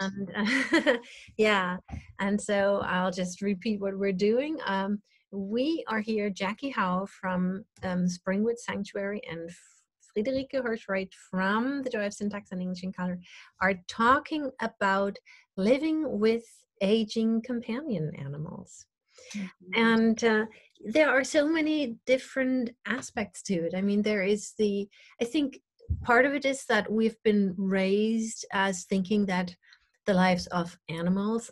And yeah, and so I'll just repeat what we're doing. We are here, Jacqui Howe from Springwood Sanctuary and Friederike Hirsch-Wright from the Joy of Syntax and English and Color are talking about living with aging companion animals. And there are so many different aspects to it. I mean, I think part of it is that we've been raised as thinking that the lives of animals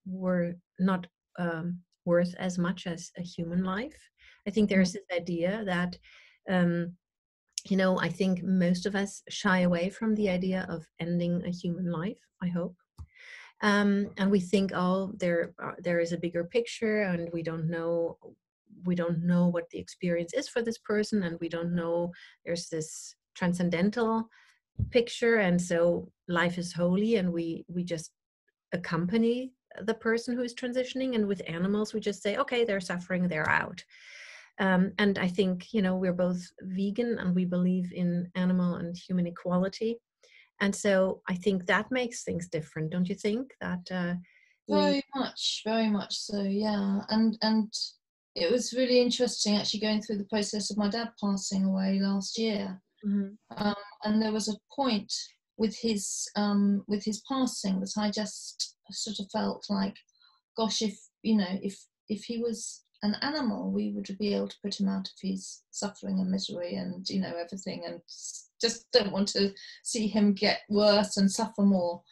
were not worth as much as a human life. I think there's this idea that, I think most of us shy away from the idea of ending a human life, I hope. And we think, oh, there is a bigger picture, and we don't know what the experience is for this person, and we don't know there's this transcendental picture, and so life is holy, and we just accompany the person who is transitioning. And with animals, we just say, okay, they're suffering, they're out. And I think, we're both vegan, and we believe in animal and human equality. And so I think that makes things different, don't you think? That very much so, yeah. And it was really interesting actually going through the process of my dad passing away last year. Mm-hmm. And there was a point with his passing that I just sort of felt like, gosh, if he was an animal, we would be able to put him out of his suffering and misery and everything, and just don't want to see him get worse and suffer more.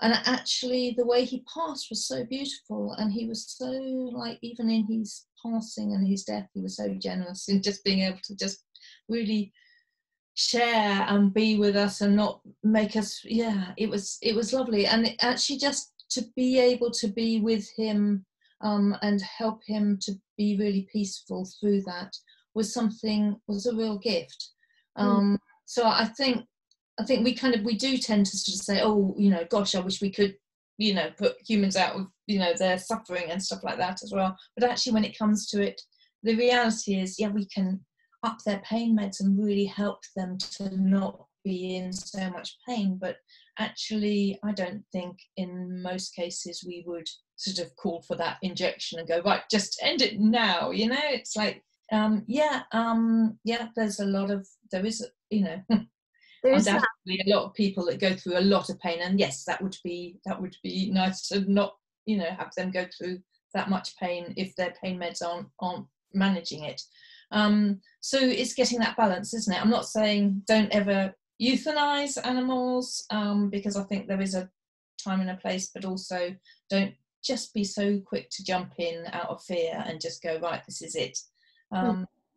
And actually the way he passed was so beautiful, and he was so, like, even in his passing and his death, he was so generous in just being able to just really share and be with us and not make us, it was lovely. And it actually, just to be able to be with him and help him to be really peaceful through that was a real gift. So I think we do tend to sort of say, oh, gosh, I wish we could, put humans out of, their suffering and stuff like that as well. But actually, when it comes to it, the reality is, we can up their pain meds and really help them to not be in so much pain. But actually, I don't think in most cases we would sort of call for that injection and go, right, just end it now. It's like, there's undoubtedly a lot of people that go through a lot of pain, and yes, that would be nice to not have them go through that much pain if their pain meds aren't managing it. So it's getting that balance, isn't it? I'm not saying don't ever euthanize animals, because I think there is a time and a place, but also don't just be so quick to jump in out of fear and just go, right, this is it.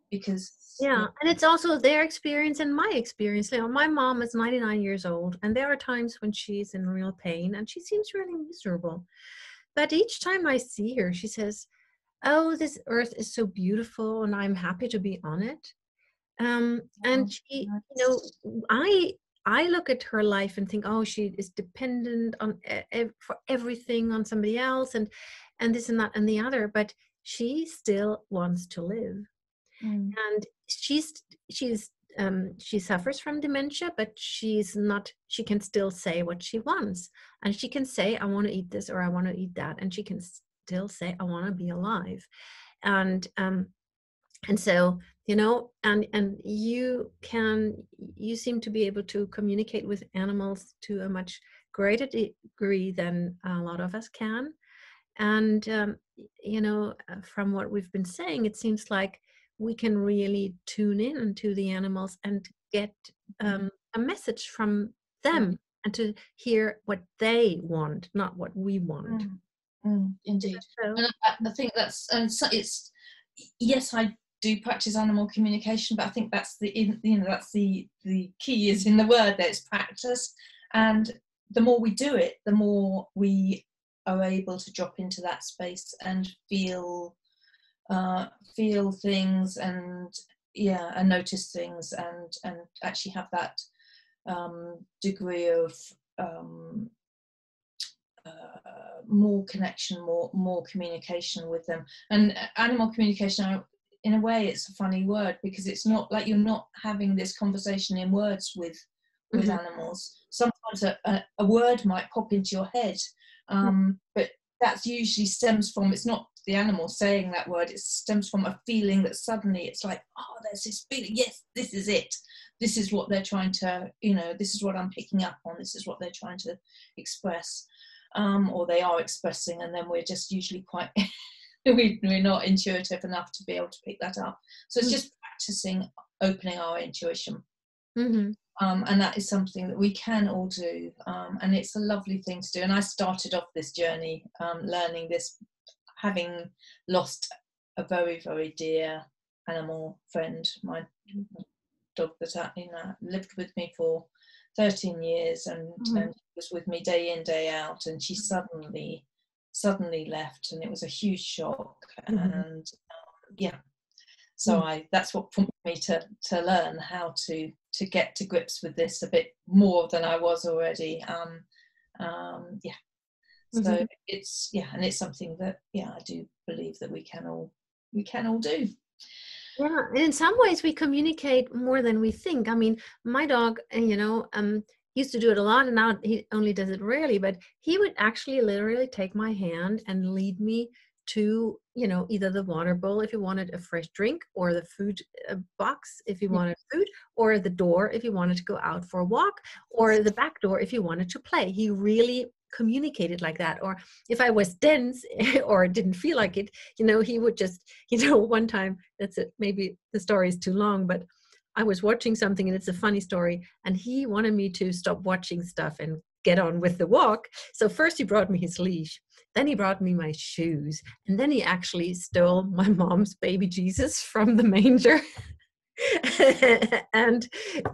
Because and it's also their experience and my experience. My mom is 99 years old, and there are times when she's in real pain and she seems really miserable. But each time I see her, she says, oh, this earth is so beautiful and I'm happy to be on it. And she, I look at her life and think, oh, she is dependent on for everything on somebody else, and this and that and the other, but she still wants to live. And she suffers from dementia, but she can still say what she wants, and she can say, I want to eat this or I want to eat that, and she can still say, I want to be alive. And so, and you seem to be able to communicate with animals to a much greater degree than a lot of us can. And, from what we've been saying, it seems like we can really tune in to the animals and get a message from them, and to hear what they want, not what we want. Indeed. So, and I think that's, and so it's, yes, I do practice animal communication, but I think that's that's the key is in the word, that it's practice. And the more we do it, the more we are able to drop into that space and feel things and notice things and actually have that degree of more connection, more communication with them. And animal communication, in a way, it's a funny word, because it's not like you're not having this conversation in words with with animals. Sometimes a word might pop into your head, but that usually stems from, it's not the animal saying that word, it stems from a feeling that suddenly it's like, oh, there's this feeling, yes, this is it. This is what they're trying to, this is what I'm picking up on, this is what they're trying to express, or they are expressing, and then we're just usually quite, we're not intuitive enough to be able to pick that up. So it's just practicing opening our intuition. And that is something that we can all do, and it's a lovely thing to do. And I started off this journey learning this, having lost a very, very dear animal friend, my dog that lived with me for 13 years and was with me day in, day out, and she suddenly left, and it was a huge shock. And so that's what prompted me to learn how to get to grips with this a bit more than I was already. So it's and it's something that I do believe that we can all do. Yeah, and in some ways we communicate more than we think. I mean, my dog, used to do it a lot, and now he only does it rarely, but he would actually literally take my hand and lead me to, either the water bowl if you wanted a fresh drink, or the food box if you wanted food, or the door if you wanted to go out for a walk, or the back door if you wanted to play. He really communicated like that. Or if I was dense or didn't feel like it, he would just, one time, that's it, maybe the story is too long, but I was watching something, and it's a funny story, and he wanted me to stop watching stuff and get on with the walk. So first he brought me his leash, then he brought me my shoes, and then he actually stole my mom's baby Jesus from the manger and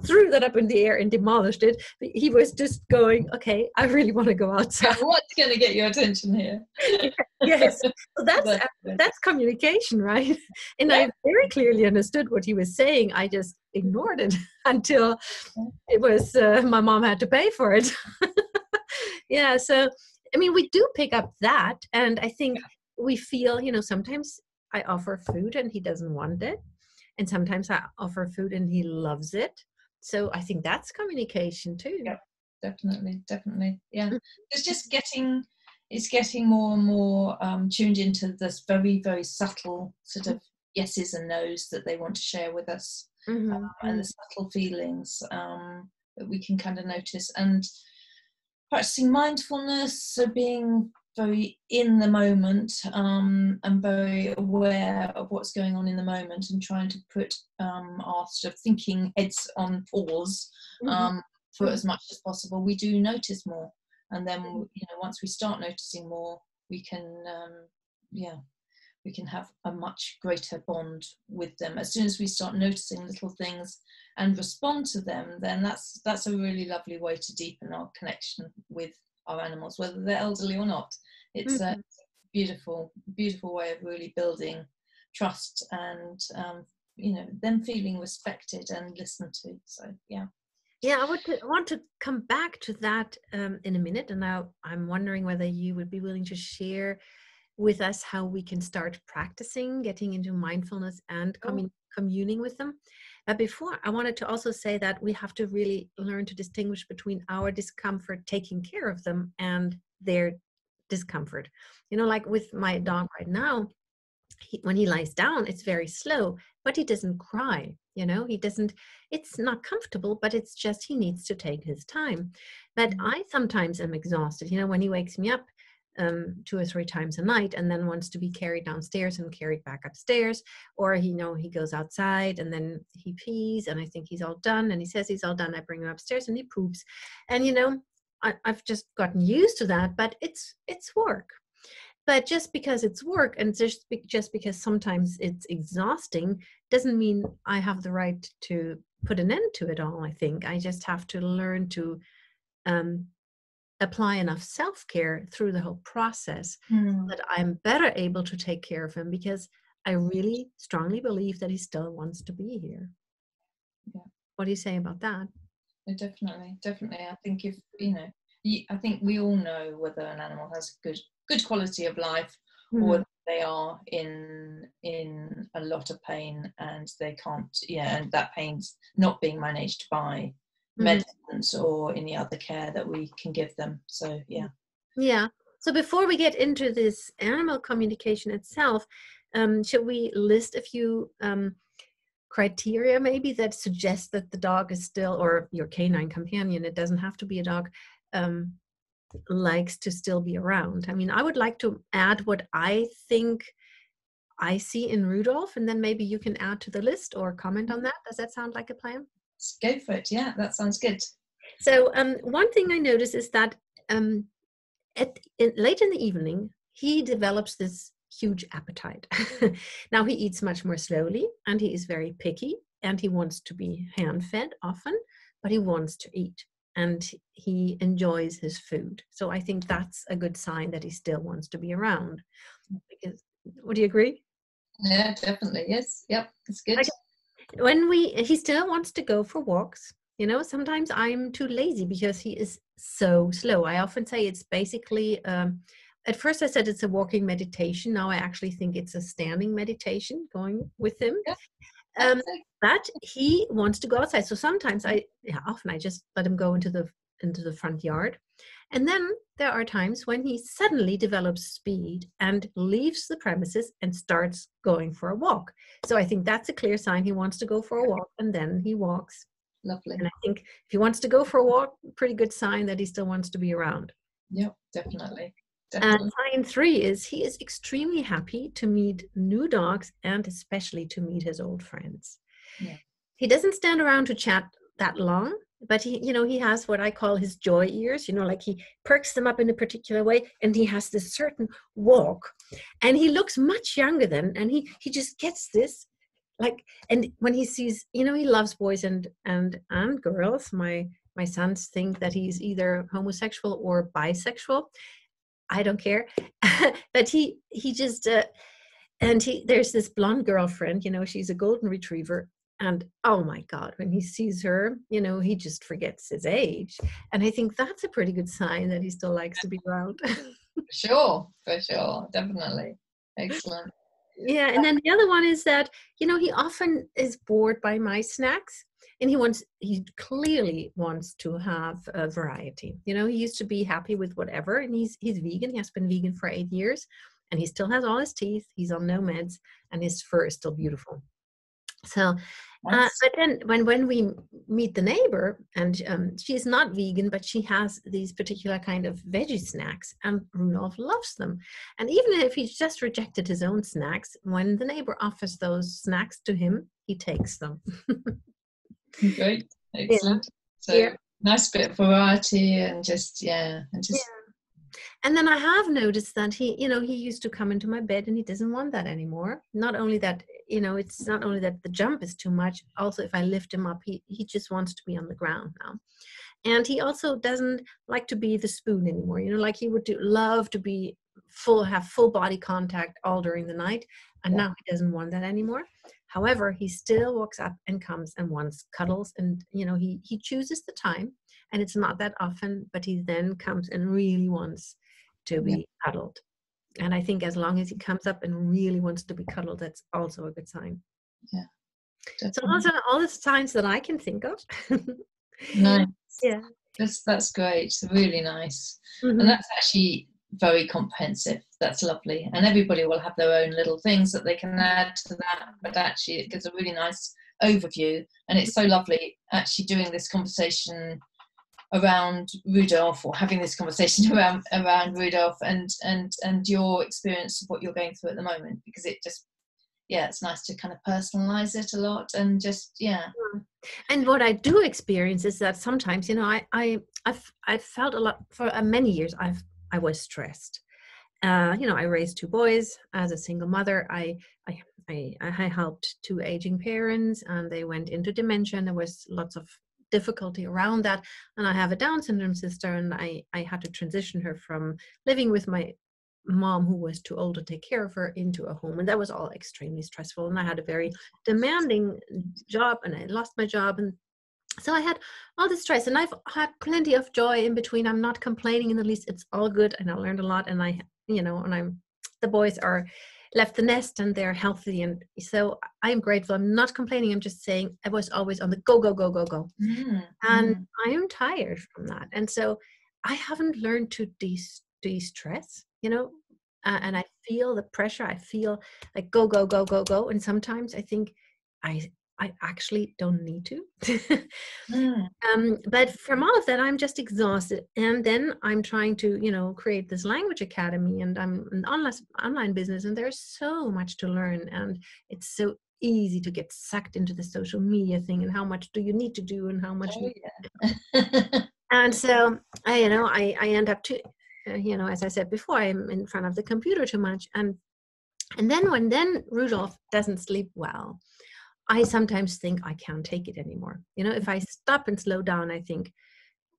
threw that up in the air and demolished it. He was just going, okay, I really want to go outside. What's going to get your attention here? Yes, so that's communication, right? And I very clearly understood what he was saying. I just ignored it until it was my mom had to pay for it. So I mean, we do pick up that, and I think we feel, sometimes I offer food and he doesn't want it, and sometimes I offer food and he loves it. So I think that's communication too. Yeah, definitely. Yeah, it's getting more and more tuned into this very, very subtle sort of yeses and nos that they want to share with us, and the subtle feelings that we can kind of notice. And practicing mindfulness, so being very in the moment, and very aware of what's going on in the moment, and trying to put our sort of thinking heads on pause for as much as possible. We do notice more, and then once we start noticing more, we can have a much greater bond with them. As soon as we start noticing little things and respond to them, then that's a really lovely way to deepen our connection with our animals, whether they're elderly or not. It's a beautiful way of really building trust and them feeling respected and listened to. So I want to come back to that in a minute, and now I'm wondering whether you would be willing to share with us how we can start practicing getting into mindfulness and communing with them. But before, I wanted to also say that we have to really learn to distinguish between our discomfort taking care of them and their discomfort. Like with my dog right now, when he lies down, it's very slow, but he doesn't cry. He doesn't, it's not comfortable, but it's just he needs to take his time. But I sometimes am exhausted, when he wakes me up 2 or 3 times a night and then wants to be carried downstairs and carried back upstairs, or he goes outside and then he pees and I think he's all done and he says he's all done. I bring him upstairs and he poops, and I've just gotten used to that, but it's work. But just because it's work, and just because sometimes it's exhausting, doesn't mean I have the right to put an end to it all. I think I just have to learn to apply enough self-care through the whole process that I'm better able to take care of him, because I really strongly believe that he still wants to be here. Yeah. What do you say about that? Definitely. I think I think we all know whether an animal has good quality of life, or whether they are in a lot of pain and they can't, and that pain's not being managed by medicines or any other care that we can give them. So yeah. Yeah. So before we get into this animal communication itself, should we list a few criteria maybe that suggest that the dog is still, or your canine companion, it doesn't have to be a dog, likes to still be around? I mean, I would like to add what I think I see in Rudolph, and then maybe you can add to the list or comment on that. Does that sound like a plan? Let's go for it. Yeah, that sounds good. So one thing I noticed is that late in the evening, he develops this huge appetite. Now he eats much more slowly, and he is very picky, and he wants to be hand-fed often, but he wants to eat, and he enjoys his food. So I think that's a good sign that he still wants to be around. Because, would you agree? Yeah, definitely. Yes. Yep. It's good. He still wants to go for walks. You know, sometimes I'm too lazy because he is so slow. I often say it's basically, at first I said it's a walking meditation. Now I actually think it's a standing meditation going with him. Yeah, but he wants to go outside. So sometimes often I just let him go into the front yard. And then there are times when he suddenly develops speed and leaves the premises and starts going for a walk. So I think that's a clear sign he wants to go for a walk, and then he walks. Lovely. And I think if he wants to go for a walk, pretty good sign that he still wants to be around. Yep, definitely. And sign 3 is he is extremely happy to meet new dogs, and especially to meet his old friends. Yeah. He doesn't stand around to chat that long, but he has what I call his joy ears, like he perks them up in a particular way, and he has this certain walk, and he looks much younger then, and he just gets this, and when he sees, he loves boys and girls. My sons think that he's either homosexual or bisexual. I don't care. But he just there's this blonde girlfriend, she's a golden retriever. And oh my God, when he sees her, he just forgets his age. And I think that's a pretty good sign that he still likes to be around. For sure. Definitely. Excellent. Yeah. And then the other one is that, he often is bored by my snacks, and he clearly wants to have a variety. He used to be happy with whatever, and he's vegan. He has been vegan for 8 years, and he still has all his teeth. He's on no meds, and his fur is still beautiful. So, but then when we meet the neighbor, and she's not vegan, but she has these particular kind of veggie snacks, and Rudolph loves them. And even if he's just rejected his own snacks, when the neighbor offers those snacks to him, he takes them. Great. Excellent. So nice bit of variety, and just. And then I have noticed that he used to come into my bed, and he doesn't want that anymore. Not only that, it's not only that the jump is too much. Also, if I lift him up, he just wants to be on the ground now. And he also doesn't like to be the spoon anymore. Like he would love to be have full body contact all during the night. And now he doesn't want that anymore. However, he still walks up and comes and wants cuddles, and he chooses the time, and it's not that often, but he then comes and really wants to be cuddled. And I think as long as he comes up and really wants to be cuddled, that's also a good sign. Yeah. So those are all the signs that I can think of. Nice. Yeah. That's great. Really nice. Mm-hmm. And that's actually very comprehensive. That's lovely. And everybody will have their own little things that they can add to that, but actually it gives a really nice overview. And it's so lovely actually doing this conversation around Rudolph, or having this conversation around Rudolph and your experience of what you're going through at the moment, because it just, it's nice to kind of personalize it a lot, and just, And what I do experience is that sometimes, I've felt a lot for many years. I was stressed. I raised 2 boys as a single mother. I helped 2 aging parents, and they went into dementia, and there was lots of difficulty around that. And I have a Down syndrome sister, and I had to transition her from living with my mom, who was too old to take care of her, into a home. And that was all extremely stressful. And I had a very demanding job, and I lost my job. And so I had all this stress, and I've had plenty of joy in between. I'm not complaining in the least. It's all good. And I learned a lot. And the boys are left the nest and they're healthy. And so I'm grateful. I'm not complaining. I'm just saying I was always on the go, go, go, go, go. And I'm tired from that. And so I haven't learned to de-stress, and I feel the pressure. I feel like go, go, go, go, go. And sometimes I think I actually don't need to. But from all of that, I'm just exhausted. And then I'm trying to, create this language academy, and I'm an online business, and there's so much to learn. And it's so easy to get sucked into the social media thing, and how much do you need to do, and how much. And so I end up to, as I said before, I'm in front of the computer too much. And then when Rudolph doesn't sleep well, I sometimes think I can't take it anymore. If I stop and slow down, I think,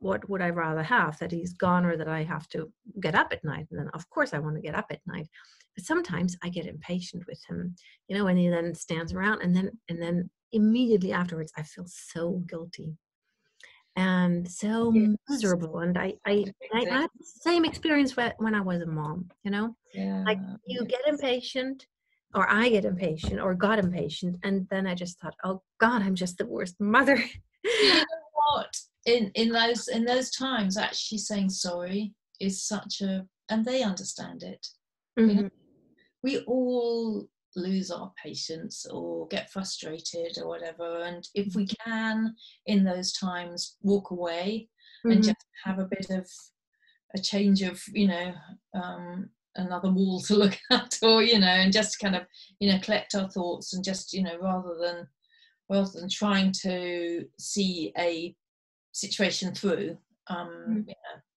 what would I rather have? That he's gone, or that I have to get up at night? And then of course I want to get up at night. But sometimes I get impatient with him, when he then stands around, and then immediately afterwards I feel so guilty and so miserable. And I had the same experience when I was a mom, like you get impatient, or I get impatient, or got impatient, and then I just thought, oh God, I'm just the worst mother. You know what? In those times, actually saying sorry is such and they understand it. We all lose our patience or get frustrated or whatever, and if we can in those times walk away and just have a bit of a change of another wall to look at, or and just kind of collect our thoughts, and just rather than trying to see a situation through,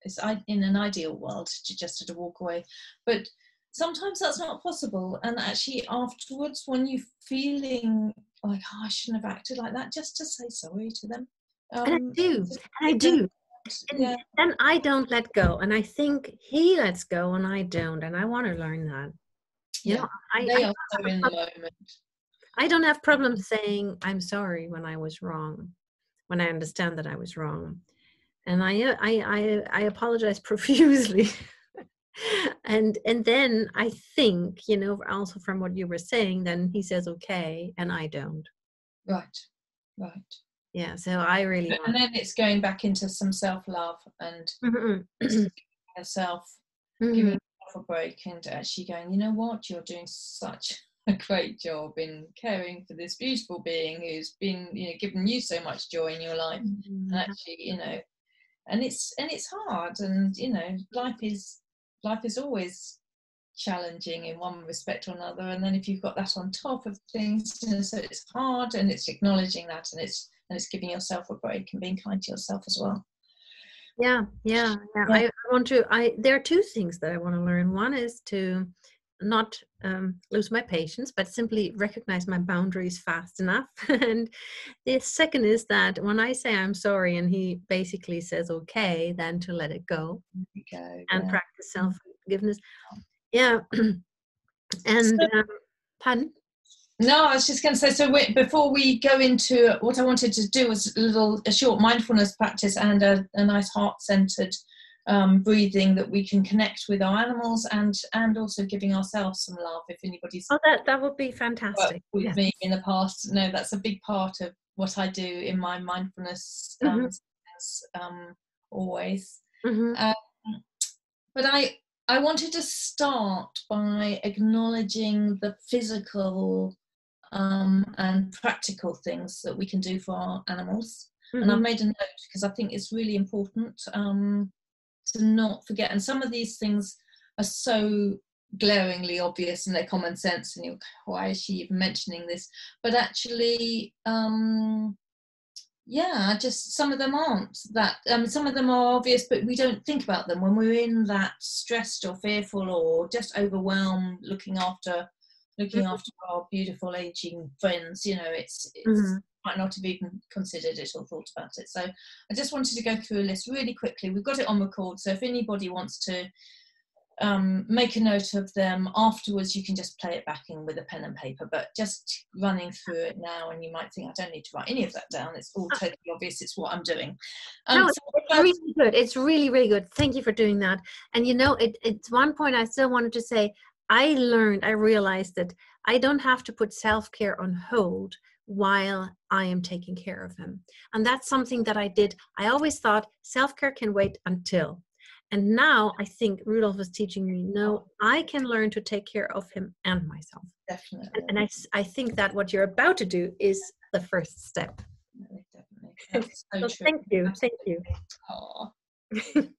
it's in an ideal world just to walk away, but sometimes that's not possible. And actually afterwards, when you're feeling like, oh, I shouldn't have acted like that, just to say sorry to them. And I do. And then I don't let go, and I think he lets go and I don't, and I want to learn that. They are so in the moment. I don't have problems saying I'm sorry when I was wrong, when I understand that I was wrong, and I apologize profusely. And then I think, also from what you were saying, then he says okay and I don't. Right. Yeah, so I really and then it's going back into some self-love and giving yourself a break, and actually going, you know what, you're doing such a great job in caring for this beautiful being who's been given you so much joy in your life. And actually and it's hard, and life is always challenging in one respect or another, and then if you've got that on top of things, so it's hard, and it's acknowledging that, and it's giving yourself a break and being kind to yourself as well. Yeah. I want to. There are two things that I want to learn. One is to not lose my patience, but simply recognize my boundaries fast enough. And the second is that when I say I'm sorry and he basically says okay, then to let it go and practice self-forgiveness. Yeah. And pardon? No, I was just going to say, so before we go into what I wanted to do was a short mindfulness practice and a nice heart-centered breathing that we can connect with our animals, and also giving ourselves some love. If anybody's that would be fantastic. With me in the past, no, that's a big part of what I do in my mindfulness always. But I wanted to start by acknowledging the physical and practical things that we can do for our animals. And I've made a note because I think it's really important to not forget. And some of these things are so glaringly obvious and they're common sense, and you're like, why is she even mentioning this? But actually, just some of them aren't that. Some of them are obvious, but we don't think about them when we're in that stressed or fearful or just overwhelmed, looking after our beautiful aging friends. It's might not have even considered it or thought about it. So I just wanted to go through a list really quickly. We've got it on record, so if anybody wants to make a note of them afterwards, you can just play it back in with a pen and paper, but just running through it now, and you might think, I don't need to write any of that down, it's all totally obvious, it's what I'm doing. It's really good. It's really, really good. Thank you for doing that. And it's one point I still wanted to say, I realized that I don't have to put self-care on hold while I am taking care of him. And that's something that I did. I always thought self-care can wait until. And now I think Rudolph was teaching me, no, I can learn to take care of him and myself. Definitely. And I think that what you're about to do is the first step. Definitely. That's so true. Thank you. Thank you.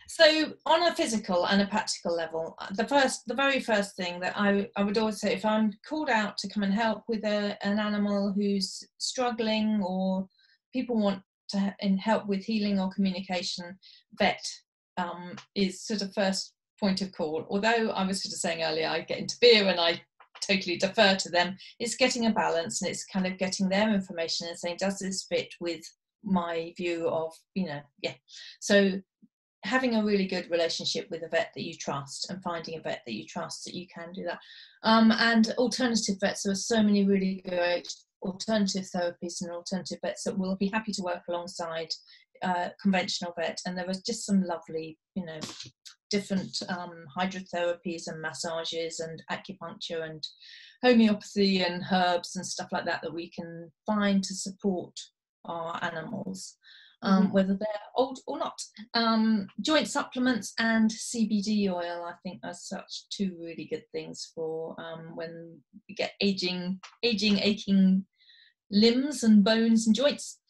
So on a physical and a practical level, the very first thing that I would always say, if I'm called out to come and help with an animal who's struggling, or people want to help with healing or communication, vet is sort of first point of call. Although I was sort of saying earlier, I get into beer and I totally defer to them. It's getting a balance, and it's kind of getting their information and saying, does this fit with my view of, so having a really good relationship with a vet that you trust, and finding a vet that you trust that you can do that. And alternative vets, there are so many really great alternative therapies and alternative vets that will be happy to work alongside conventional vet. And there was just some lovely, different hydrotherapies and massages and acupuncture and homeopathy and herbs and stuff like that we can find to support our animals. Whether they're old or not. Joint supplements and CBD oil, I think, are such two really good things for when we get aging, aching limbs and bones and joints.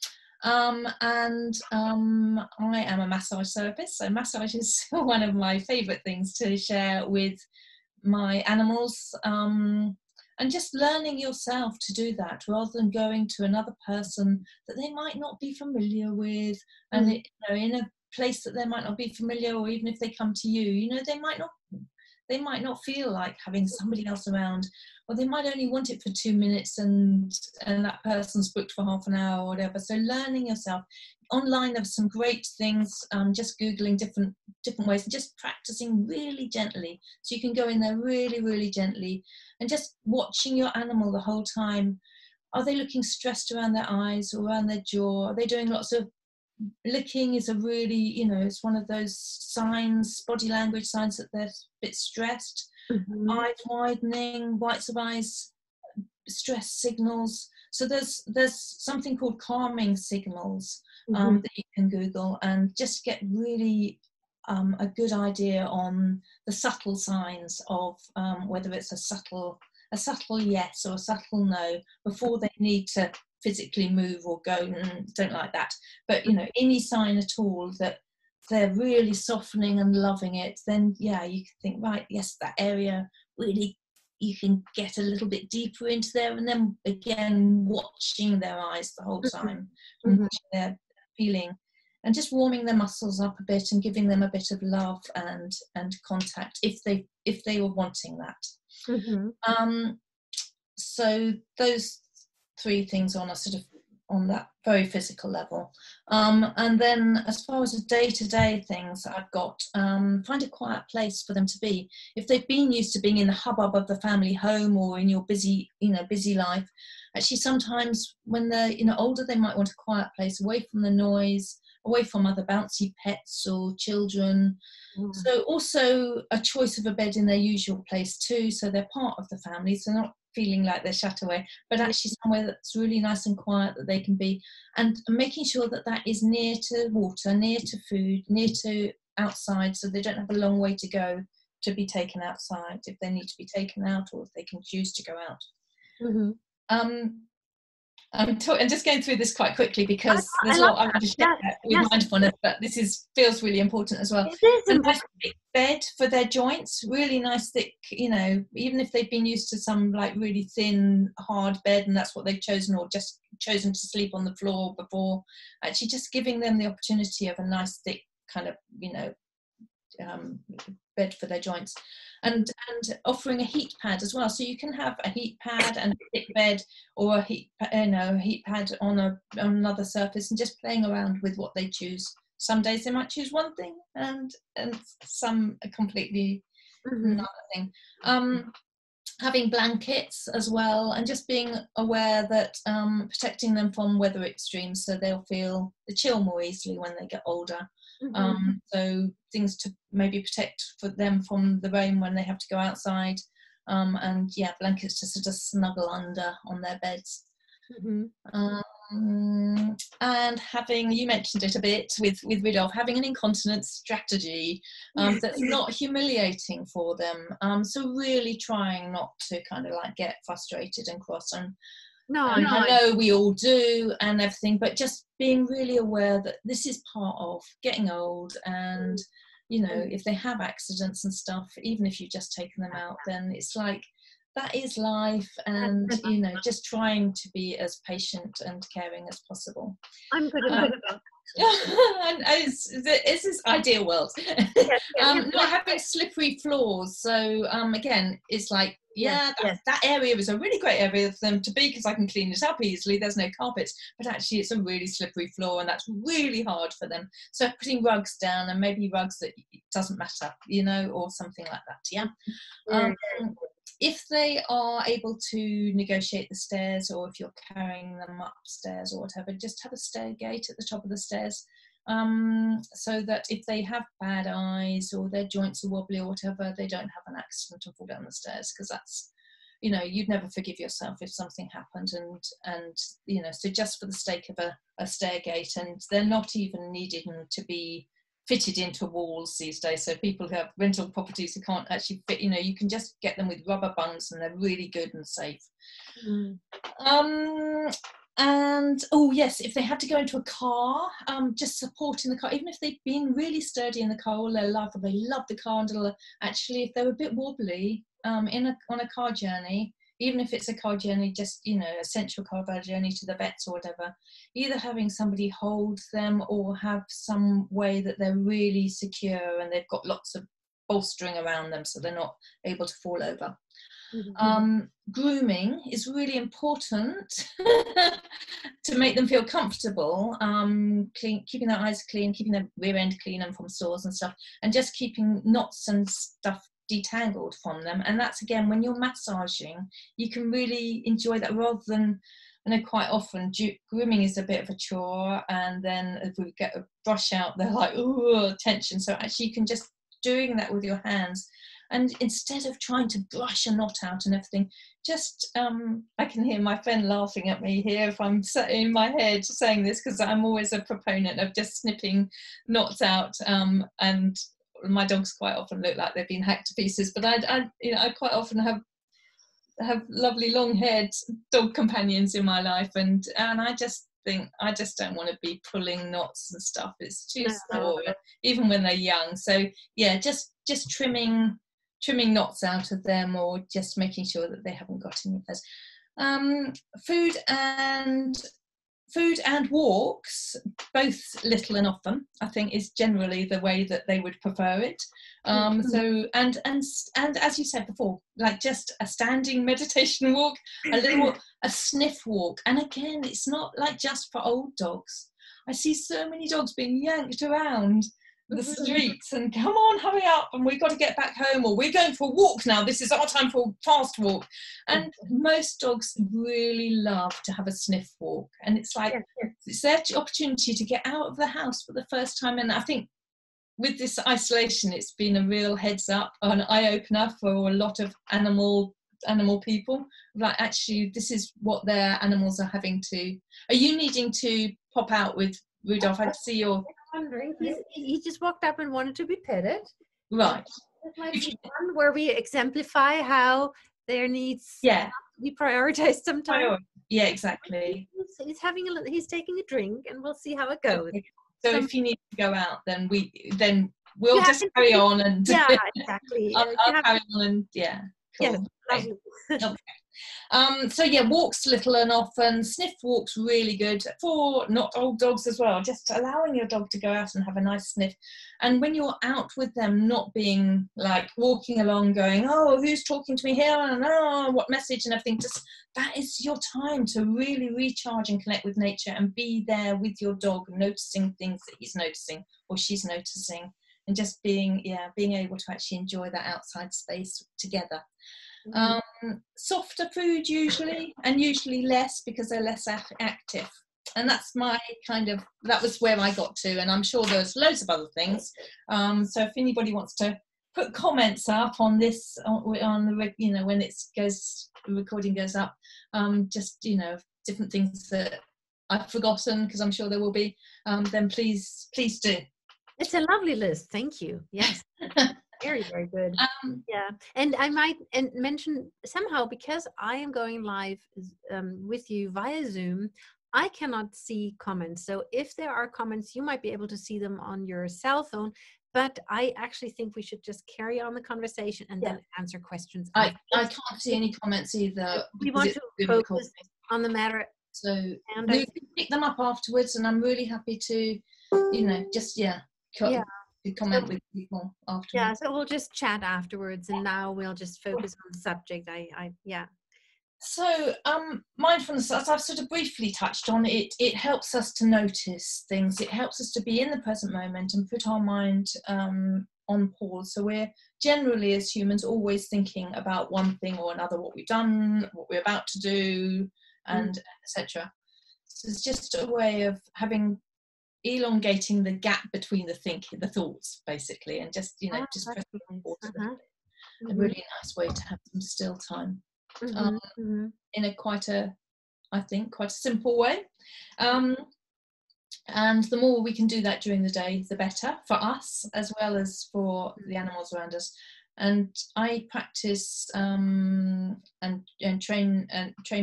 I am a massage therapist, so massage is one of my favourite things to share with my animals. And just learning yourself to do that, rather than going to another person that they might not be familiar with, and in a place that they might not be familiar, or even if they come to you, they might not feel like having somebody else around, or they might only want it for 2 minutes, and that person's booked for half an hour or whatever. So learning yourself. Online there's some great things, just Googling different ways, and just practicing really gently. So you can go in there really, really gently, and just watching your animal the whole time. Are they looking stressed around their eyes or around their jaw? Are they doing lots of licking? Is a really, it's one of those signs, body language signs, that they're a bit stressed. Eyes widening, whites of eyes, stress signals. So there's something called calming signals that you can Google, and just get really a good idea on the subtle signs of whether it's a subtle yes or a subtle no, before they need to physically move or go, don't like that. But any sign at all that they're really softening and loving it, then you can think, right, yes, that area really, you can get a little bit deeper into there, and then again watching their eyes the whole time, and watching their feeling, and just warming their muscles up a bit, and giving them a bit of love and contact if they were wanting that. So those three things on a sort of on that very physical level. And then as far as the day-to-day things I've got, find a quiet place for them to be. If they've been used to being in the hubbub of the family home, or in your busy life, actually sometimes when they're older, they might want a quiet place away from the noise, away from other bouncy pets or children. So also a choice of a bed in their usual place too, so they're part of the family, so not feeling like they're shut away, but actually somewhere that's really nice and quiet that they can be, and making sure that is near to water, near to food, near to outside, so they don't have a long way to go to be taken outside if they need to be taken out, or if they can choose to go out. I'm just going through this quite quickly because there's a lot I want to share with mindfulness, but this feels really important as well. A nice thick bed for their joints, really nice thick, even if they've been used to some like really thin, hard bed, and that's what they've chosen, or just chosen to sleep on the floor before, actually just giving them the opportunity of a nice thick kind of, bed for their joints, and offering a heat pad as well. So you can have a heat pad and a thick bed, or a heat pad on another surface, and just playing around with what they choose. Some days they might choose one thing, and some a completely another thing. Having blankets as well, and just being aware that protecting them from weather extremes, so they'll feel the chill more easily when they get older. So things to maybe protect for them from the rain when they have to go outside, and yeah, blankets to sort of snuggle under on their beds. And having, you mentioned it a bit with Rudolph, having an incontinence strategy that's not humiliating for them. So really trying not to kind of like get frustrated and cross. And I know we all do and everything, but just being really aware that this is part of getting old, and you know, if they have accidents and stuff, even if you've just taken them out, then it's like, that is life, and you know, just trying to be as patient and caring as possible. I'm good about that. And it's this ideal world. Not having slippery floors. So again, it's like, that area is a really great area for them to be, because I can clean it up easily. There's no carpets, but actually it's a really slippery floor, and that's really hard for them. So putting rugs down, and maybe rugs that doesn't matter, you know, or something like that. If they are able to negotiate the stairs, or if you're carrying them upstairs or whatever, just have a stair gate at the top of the stairs, so that if they have bad eyes or their joints are wobbly or whatever, they don't have an accident and fall down the stairs, because that's, you know, you'd never forgive yourself if something happened. And you know, so just for the sake of a stair gate, and they're not even needing to be fitted into walls these days. So people who have rental properties who can't actually fit, you know, you can just get them with rubber bungs, and they're really good and safe. And oh yes, if they had to go into a car, just supporting the car, even if they've been really sturdy in the car all their life, and they love the car, and actually if they're a bit wobbly on a car journey, even if it's a car journey, just, you know, essential car journey to the vets or whatever, either having somebody hold them, or have some way that they're really secure and they've got lots of bolstering around them so they're not able to fall over. Grooming is really important to make them feel comfortable, keeping their eyes clean, keeping their rear end clean and from sores and stuff, and just keeping knots and stuff detangled from them. And that's, again, when you're massaging, you can really enjoy that, rather than, I know quite often grooming is a bit of a chore, and then if we get a brush out, they're like, ooh, tension. So actually you can just doing that with your hands, and instead of trying to brush a knot out and everything, just I can hear my friend laughing at me here if I'm in my head saying this, because I'm always a proponent of just snipping knots out, and my dogs quite often look like they've been hacked to pieces, but I quite often have lovely long-haired dog companions in my life, and I just think I just don't want to be pulling knots and stuff. It's too sore, even when they're young. So yeah, just trimming knots out of them, or just making sure that they haven't got any of those. Food and walks, both little and often, I think is generally the way that they would prefer it. So and as you said before, like just a standing meditation walk, a sniff walk. And again, it's not like just for old dogs. I see so many dogs being yanked around the streets, and come on, hurry up, and we've got to get back home, or we're going for a walk now, this is our time for a fast walk. And most dogs really love to have a sniff walk, and it's like it's their opportunity to get out of the house for the first time. And I think with this isolation, it's been a real heads up, an eye-opener for a lot of animal people, like actually this is what their animals are having to. Are you needing to pop out with Rudolph? I see your wondering. He just walked up and wanted to be petted. Right. It might be one where we exemplify how their needs be prioritized sometimes. Yeah, exactly. He's taking a drink, and we'll see how it goes. Okay. So if you need to go out, then we'll just carry on, and exactly. I'll carry on, and cool. Okay. So yeah, walks little and often. Sniff walks really good for not old dogs as well, just allowing your dog to go out and have a nice sniff. And when you're out with them, not being like walking along going, oh, who's talking to me here, and oh, what message and everything. Just that is your time to really recharge and connect with nature, and be there with your dog, noticing things that he's noticing or she's noticing, and just being able to actually enjoy that outside space together. Softer food usually, and usually less, because they're less active. And that's that was where I got to, and I'm sure there's loads of other things. So if anybody wants to put comments up on this on the, you know, when the recording goes up, just, you know, different things that I've forgotten, because I'm sure there will be, then please do. It's a lovely list. Thank you. Yes. Very, very good. Yeah. And I might mention somehow, because I am going live with you via Zoom, I cannot see comments. So if there are comments, you might be able to see them on your cell phone. But I actually think we should just carry on the conversation and then answer questions. I can't see any comments either. We want to focus on the matter. So we can pick them up afterwards, and I'm really happy to, you know, just comment with people afterwards. Yeah, so we'll just chat afterwards, and now we'll just focus on the subject. So mindfulness, as I've sort of briefly touched on, it helps us to notice things. It helps us to be in the present moment and put our mind on pause. So we're generally, as humans, always thinking about one thing or another, what we've done, what we're about to do, and etc. So it's just a way of elongating the gap between the thoughts, basically, and just, you know, just pressing pause. A really nice way to have some still time. In a quite a simple way, and the more we can do that during the day, the better for us as well as for the animals around us. And I practice and train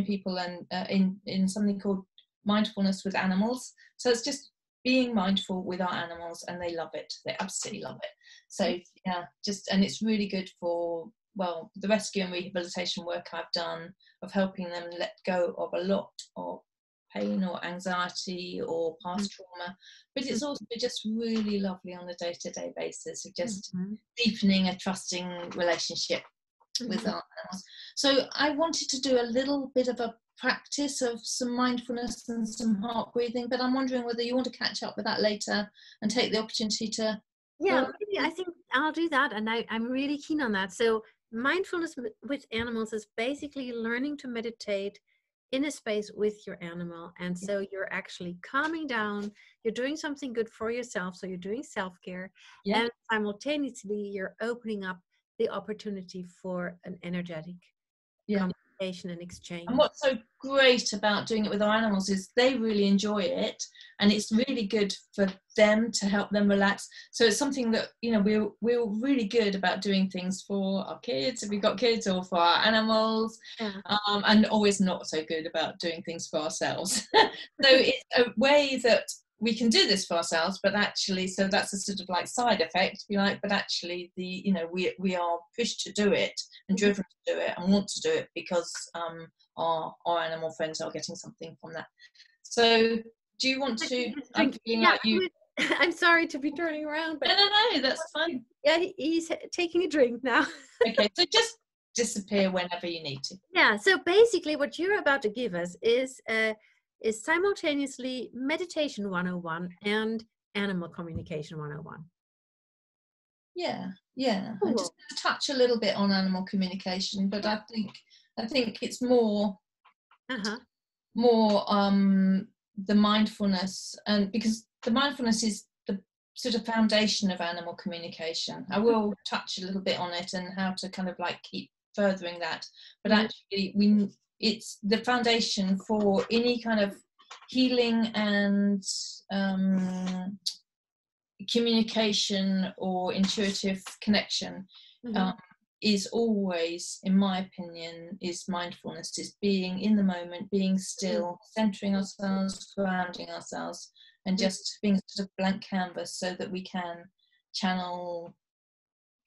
people in something called mindfulness with animals. So it's just being mindful with our animals, and they love it. They absolutely love it. So and it's really good for, well, the rescue and rehabilitation work I've done of helping them let go of a lot of pain or anxiety or past trauma. But it's also just really lovely on a day-to-day basis of just deepening a trusting relationship with our animals. So I wanted to do a little bit of a practice of some mindfulness and some heart breathing, but I'm wondering whether you want to catch up with that later and take the opportunity to... Yeah, maybe I think I'll do that, and I'm really keen on that. So mindfulness with animals is basically learning to meditate in a space with your animal. And so you're actually calming down, you're doing something good for yourself, so you're doing self-care, and simultaneously you're opening up the opportunity for an energetic communication and exchange. And what's so great about doing it with our animals is they really enjoy it, and it's really good for them to help them relax. So it's something that, you know, we're really good about doing things for our kids, if we've got kids, or for our animals, and always not so good about doing things for ourselves. So it's a way that we can do this for ourselves, but actually, so that's a sort of like side effect, if you like, but actually we are pushed to do it and driven to do it and want to do it because our animal friends are getting something from that. So do you want to... I'm feeling like you... I'm sorry to be turning around, but no, that's fine. Yeah, he's taking a drink now. Okay, so just disappear whenever you need to. Yeah, so basically what you're about to give us is simultaneously meditation 101 and animal communication 101. Yeah. Cool. I just touch a little bit on animal communication, but I think it's more the mindfulness, and because the mindfulness is the sort of foundation of animal communication. I will touch a little bit on it and how to kind of like keep furthering that, but actually it's the foundation for any kind of healing and communication or intuitive connection. Is always, in my opinion, is mindfulness, is being in the moment, being still, centering ourselves, grounding ourselves, and just being sort of blank canvas so that we can channel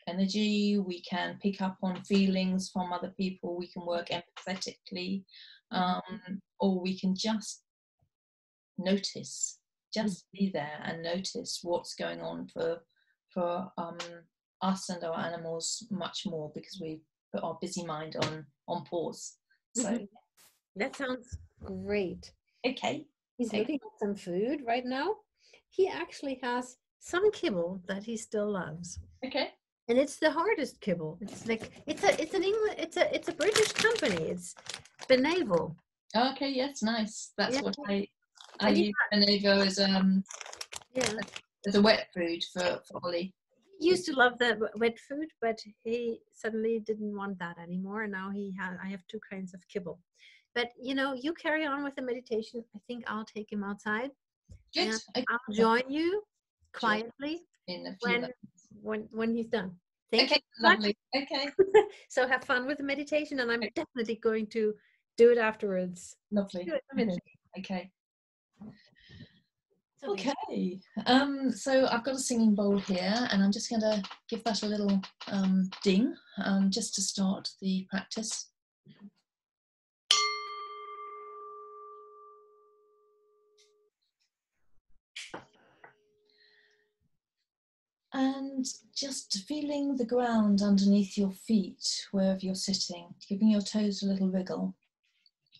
energy, we can pick up on feelings from other people, we can work empathetically, or we can just notice, just be there and notice what's going on for us and our animals much more, because we put our busy mind on pause. So that sounds great. Okay. He's looking at some food right now. He actually has some kibble that he still loves. Okay. And it's the hardest kibble. It's like it's a British company. It's Benevo. Okay, yes, nice. That's what I use Benevo as a wet food for Ollie. He used to love the wet food, but he suddenly didn't want that anymore. And now I have two kinds of kibble. But you carry on with the meditation. I think I'll take him outside Good. and Okay. I'll join you Just quietly in a few when moments. when he's done. Thank Okay, you so much. lovely. Okay. So have fun with the meditation, and I'm definitely going to do it afterwards. Lovely. Do it in a minute. Okay. So Okay. So I've got a singing bowl here, and I'm just going to give that a little ding just to start the practice. And just feeling the ground underneath your feet, wherever you're sitting, giving your toes a little wriggle,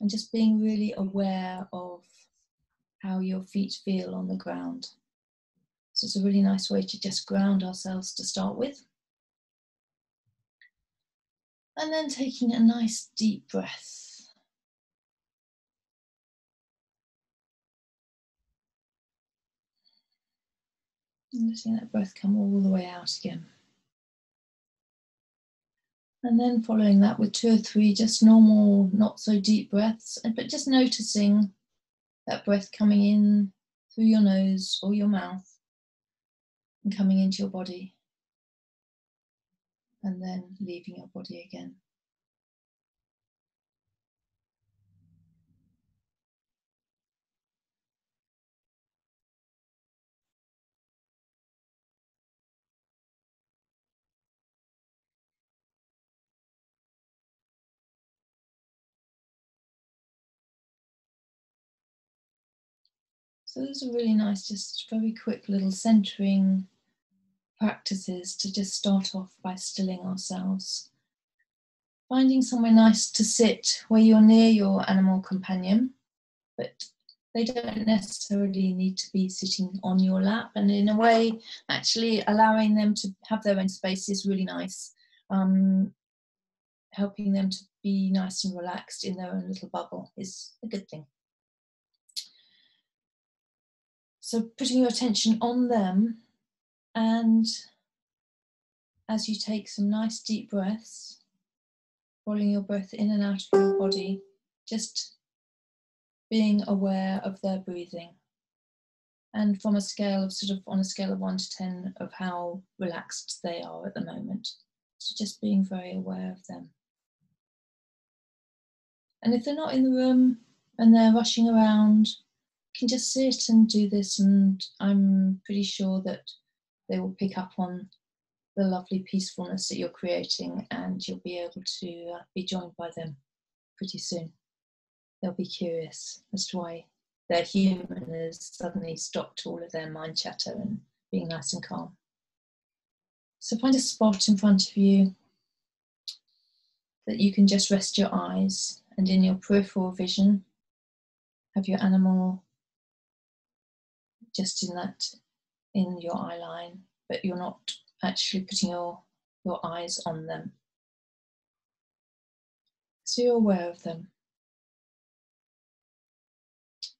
and just being really aware of how your feet feel on the ground. So it's a really nice way to just ground ourselves to start with. And then taking a nice deep breath. And letting that breath come all the way out again. And then following that with 2 or 3 just normal, not so deep breaths, but just noticing that breath coming in through your nose or your mouth and coming into your body, and then leaving your body again. So those are really nice, just very quick little centering practices to just start off by stilling ourselves. Finding somewhere nice to sit where you're near your animal companion, but they don't necessarily need to be sitting on your lap, and in a way actually allowing them to have their own space is really nice, helping them to be nice and relaxed in their own little bubble is a good thing. So putting your attention on them, and as you take some nice deep breaths, following your breath in and out of your body, just being aware of their breathing. And from a scale of on a scale of 1 to 10 of how relaxed they are at the moment. So just being very aware of them. And if they're not in the room and they're rushing around, you can just sit and do this, and I'm pretty sure that they will pick up on the lovely peacefulness that you're creating, and you'll be able to be joined by them pretty soon. They'll be curious as to why their human has suddenly stopped all of their mind chatter and being nice and calm. So find a spot in front of you that you can just rest your eyes, and in your peripheral vision have your animal just in your eye line, but you're not actually putting your eyes on them. So you're aware of them.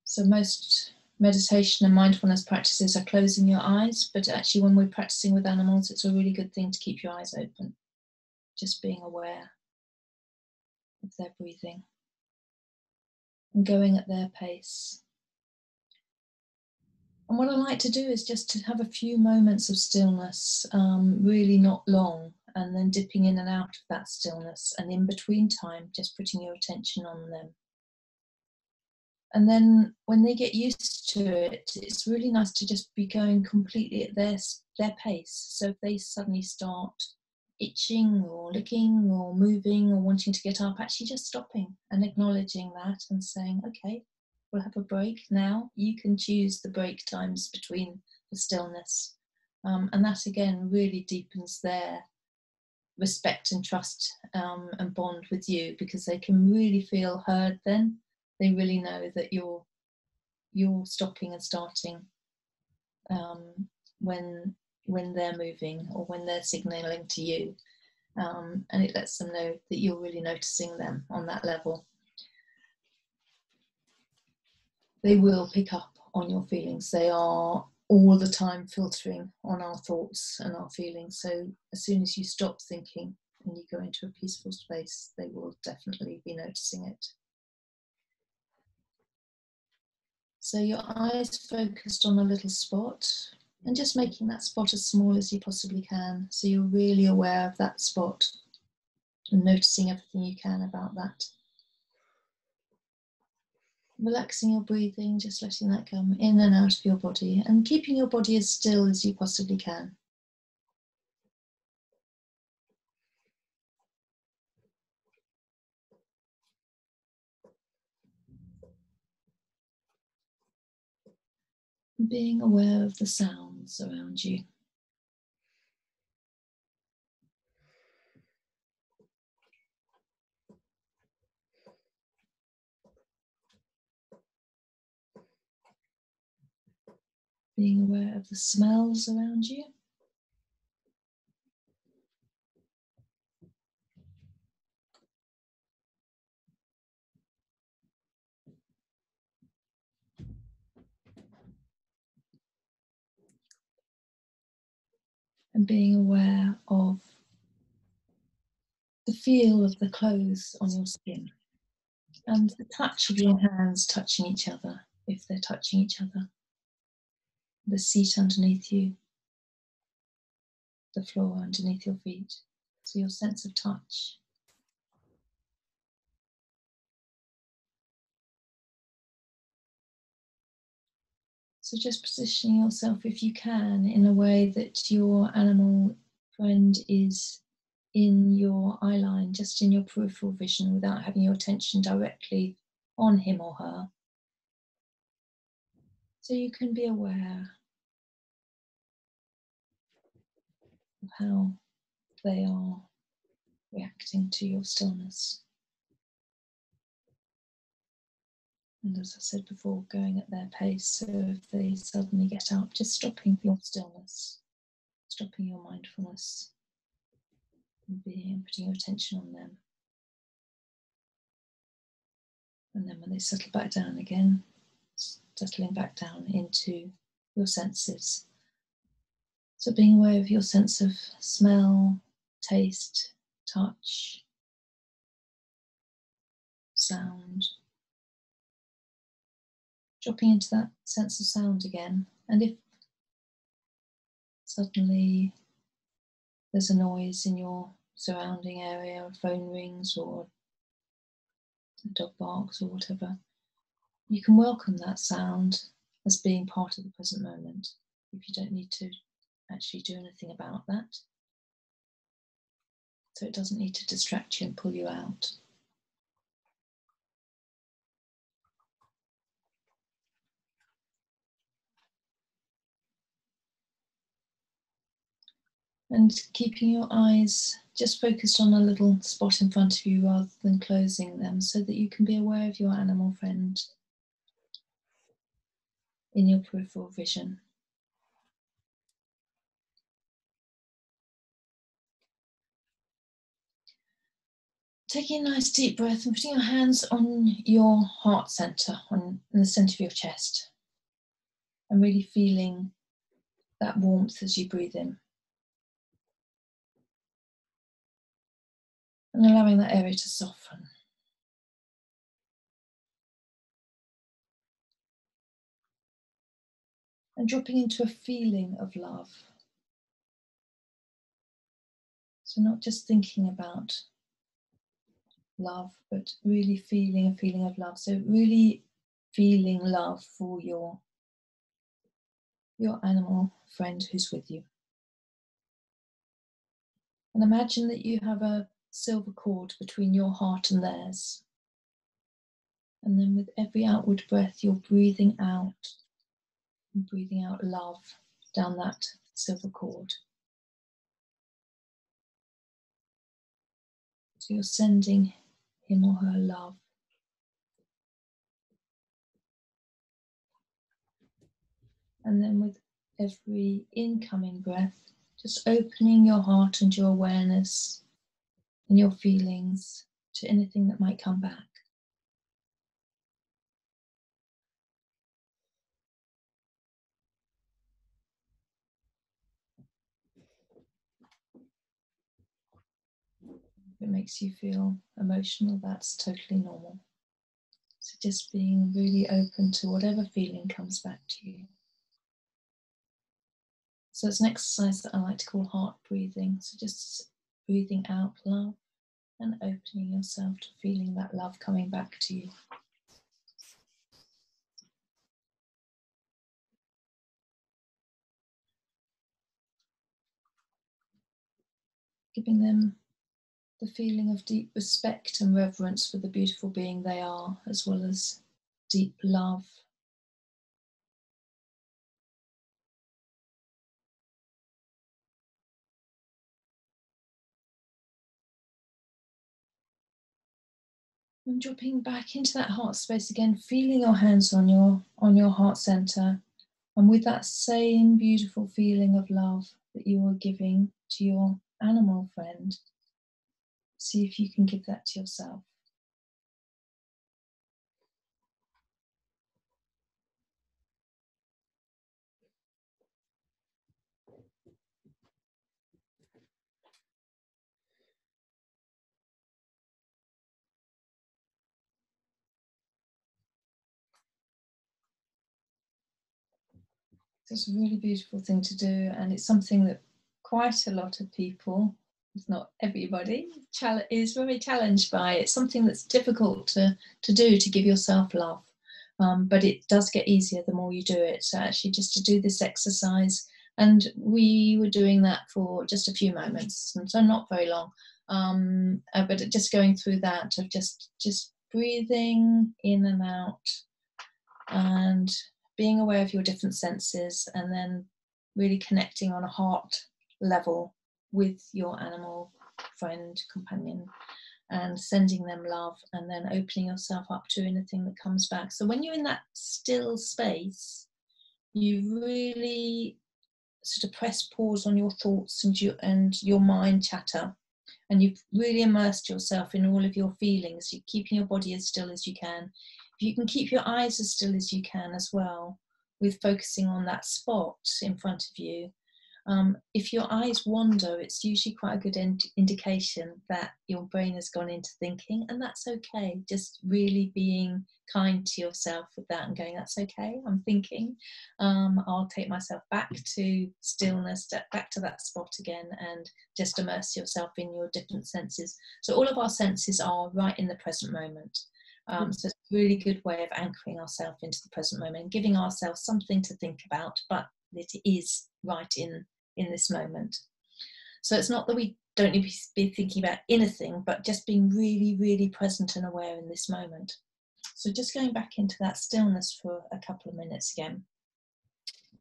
So most meditation and mindfulness practices are closing your eyes, but actually when we're practicing with animals, it's a really good thing to keep your eyes open, just being aware of their breathing and going at their pace. And what I like to do is just to have a few moments of stillness, really not long, and then dipping in and out of that stillness, and in between time, just putting your attention on them. And then when they get used to it, it's really nice to just be going completely at their pace. So if they suddenly start itching or licking or moving or wanting to get up, actually just stopping and acknowledging that and saying, okay, we'll have a break now. You can choose the break times between the stillness. And that again really deepens their respect and trust and bond with you, because they can really feel heard then. They really know that you're stopping and starting when they're moving or when they're signalling to you, and it lets them know that you're really noticing them on that level. They will pick up on your feelings. They are all the time filtering on our thoughts and our feelings. So as soon as you stop thinking and you go into a peaceful space, they will definitely be noticing it. So your eyes focused on a little spot and just making that spot as small as you possibly can. So you're really aware of that spot and noticing everything you can about that. Relaxing your breathing, just letting that come in and out of your body and keeping your body as still as you possibly can. Being aware of the sounds around you. Being aware of the smells around you. And being aware of the feel of the clothes on your skin and the touch of your hands touching each other, if they're touching each other. The seat underneath you, the floor underneath your feet. So your sense of touch. So just positioning yourself, if you can, in a way that your animal friend is in your eye line, just in your peripheral vision, without having your attention directly on him or her. So you can be aware of how they are reacting to your stillness. And as I said before, going at their pace. So if they suddenly get up, just stopping your stillness, stopping your mindfulness, and putting your attention on them. And then when they settle back down again, settling back down into your senses. So being aware of your sense of smell, taste, touch, sound. Dropping into that sense of sound again. And if suddenly there's a noise in your surrounding area, a phone rings or a dog barks or whatever, you can welcome that sound as being part of the present moment. If you don't need to actually do anything about that. So it doesn't need to distract you and pull you out. And keeping your eyes just focused on a little spot in front of you rather than closing them, so that you can be aware of your animal friend in your peripheral vision. Taking a nice deep breath and putting your hands on your heart center, in the center of your chest, and really feeling that warmth as you breathe in. And allowing that area to soften. And dropping into a feeling of love. So not just thinking about love, but really feeling a feeling of love. So really feeling love for your animal friend who's with you. And imagine that you have a silver cord between your heart and theirs. And then with every outward breath, you're breathing out and breathing out love down that silver cord. So you're sending him or her love. And then with every incoming breath, just opening your heart and your awareness and your feelings to anything that might come back. If it makes you feel emotional, that's totally normal. So just being really open to whatever feeling comes back to you. So it's an exercise that I like to call heart breathing. So just breathing out love and opening yourself to feeling that love coming back to you. Giving them the feeling of deep respect and reverence for the beautiful being they are, as well as deep love. And dropping back into that heart space again, feeling your hands on your heart center, and with that same beautiful feeling of love that you are giving to your animal friend, see if you can give that to yourself. It's a really beautiful thing to do, and it's something that quite a lot of people, if not everybody, is very challenged by. It's something that's difficult to do, to give yourself love, but it does get easier the more you do it. So actually just to do this exercise, and we were doing that for just a few moments, and so not very long, but just going through that of just breathing in and out, and being aware of your different senses, and then really connecting on a heart level with your animal friend, companion, and sending them love, and then opening yourself up to anything that comes back. So when you're in that still space, you really sort of press pause on your thoughts and your mind chatter, and you've really immersed yourself in all of your feelings. You're keeping your body as still as you can. If you can keep your eyes as still as you can as well, with focusing on that spot in front of you. If your eyes wander, it's usually quite a good indication that your brain has gone into thinking, and that's okay. Just really being kind to yourself with that and going, that's okay, I'm thinking. I'll take myself back to stillness, step back to that spot again, and just immerse yourself in your different senses. So all of our senses are right in the present moment. So it's a really good way of anchoring ourselves into the present moment and giving ourselves something to think about, but it is right in this moment. So it's not that we don't need to be thinking about anything, but just being really, really present and aware in this moment. So just going back into that stillness for a couple of minutes again.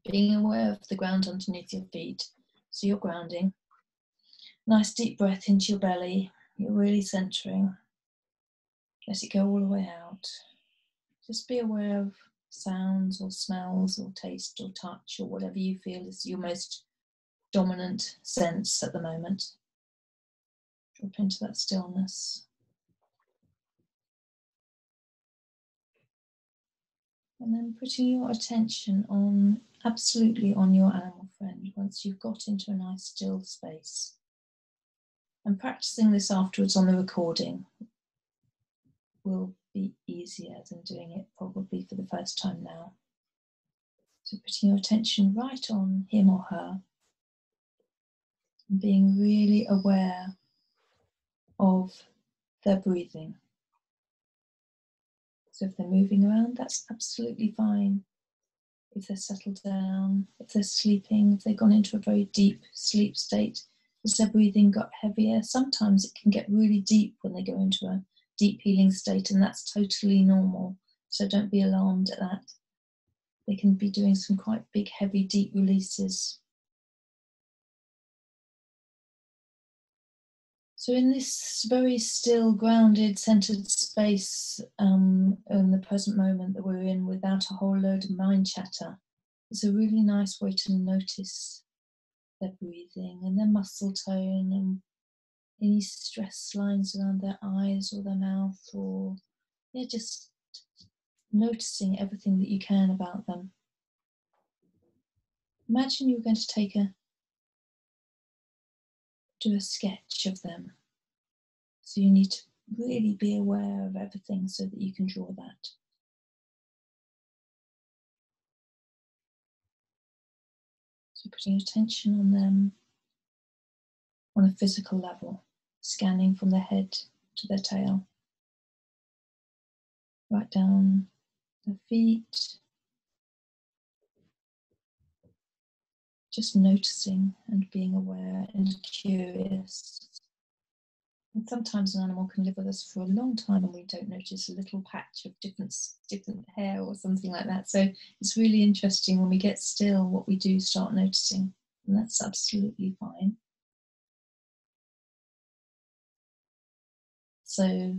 Being aware of the ground underneath your feet. So you're grounding. Nice deep breath into your belly. You're really centering. Let it go all the way out. Just be aware of sounds or smells or taste or touch or whatever you feel is your most dominant sense at the moment. Drop into that stillness. And then putting your attention on, absolutely on your animal friend once you've got into a nice still space. And practicing this afterwards on the recording will be easier than doing it probably for the first time now. So putting your attention right on him or her and being really aware of their breathing. So if they're moving around, that's absolutely fine. If they're settled down, if they're sleeping, if they've gone into a very deep sleep state, as their breathing got heavier, sometimes it can get really deep when they go into a deep healing state, and that's totally normal. So don't be alarmed at that. They can be doing some quite big, heavy, deep releases. So in this very still, grounded, centered space, in the present moment that we're in, without a whole load of mind chatter, it's a really nice way to notice their breathing and their muscle tone and any stress lines around their eyes or their mouth, or just noticing everything that you can about them. Imagine you're going to do a sketch of them. So you need to really be aware of everything so that you can draw that. So putting your attention on them on a physical level, scanning from their head to their tail, right down their feet, just noticing and being aware and curious. And sometimes an animal can live with us for a long time and we don't notice a little patch of different hair or something like that. So it's really interesting when we get still what we do start noticing, and that's absolutely fine. So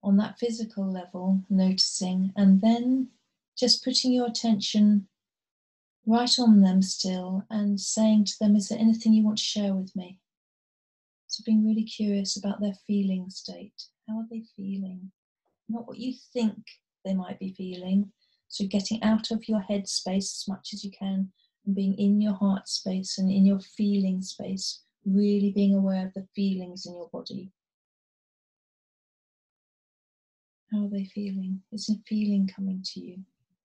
on that physical level, noticing, and then just putting your attention right on them still and saying to them, is there anything you want to share with me? So being really curious about their feeling state. How are they feeling? Not what you think they might be feeling. So getting out of your head space as much as you can and being in your heart space and in your feeling space, really being aware of the feelings in your body. How are they feeling? Is a feeling coming to you?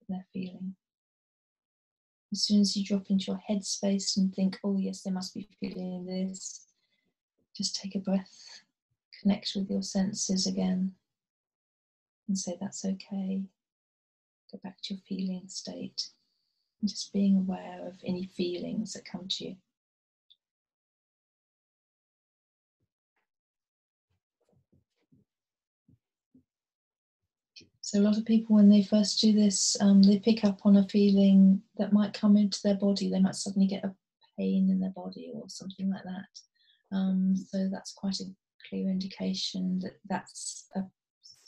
They're feeling. As soon as you drop into your head space and think, oh yes, they must be feeling this, just take a breath, connect with your senses again, and say that's okay. Go back to your feeling state, and just being aware of any feelings that come to you. So a lot of people, when they first do this, they pick up on a feeling that might come into their body. They might suddenly get a pain in their body or something like that. So that's quite a clear indication that that's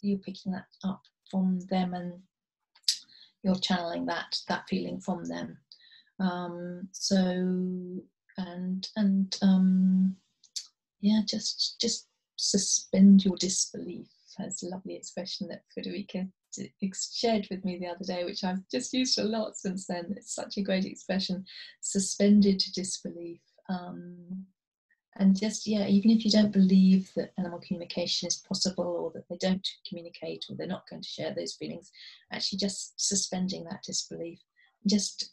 you picking that up from them and you're channeling that feeling from them. Yeah, just suspend your disbelief. That's a lovely expression that Frederica shared with me the other day, which I've just used a lot since then. It's such a great expression, suspended disbelief. And just, yeah, even if you don't believe that animal communication is possible or that they don't communicate or they're not going to share those feelings, actually just suspending that disbelief. Just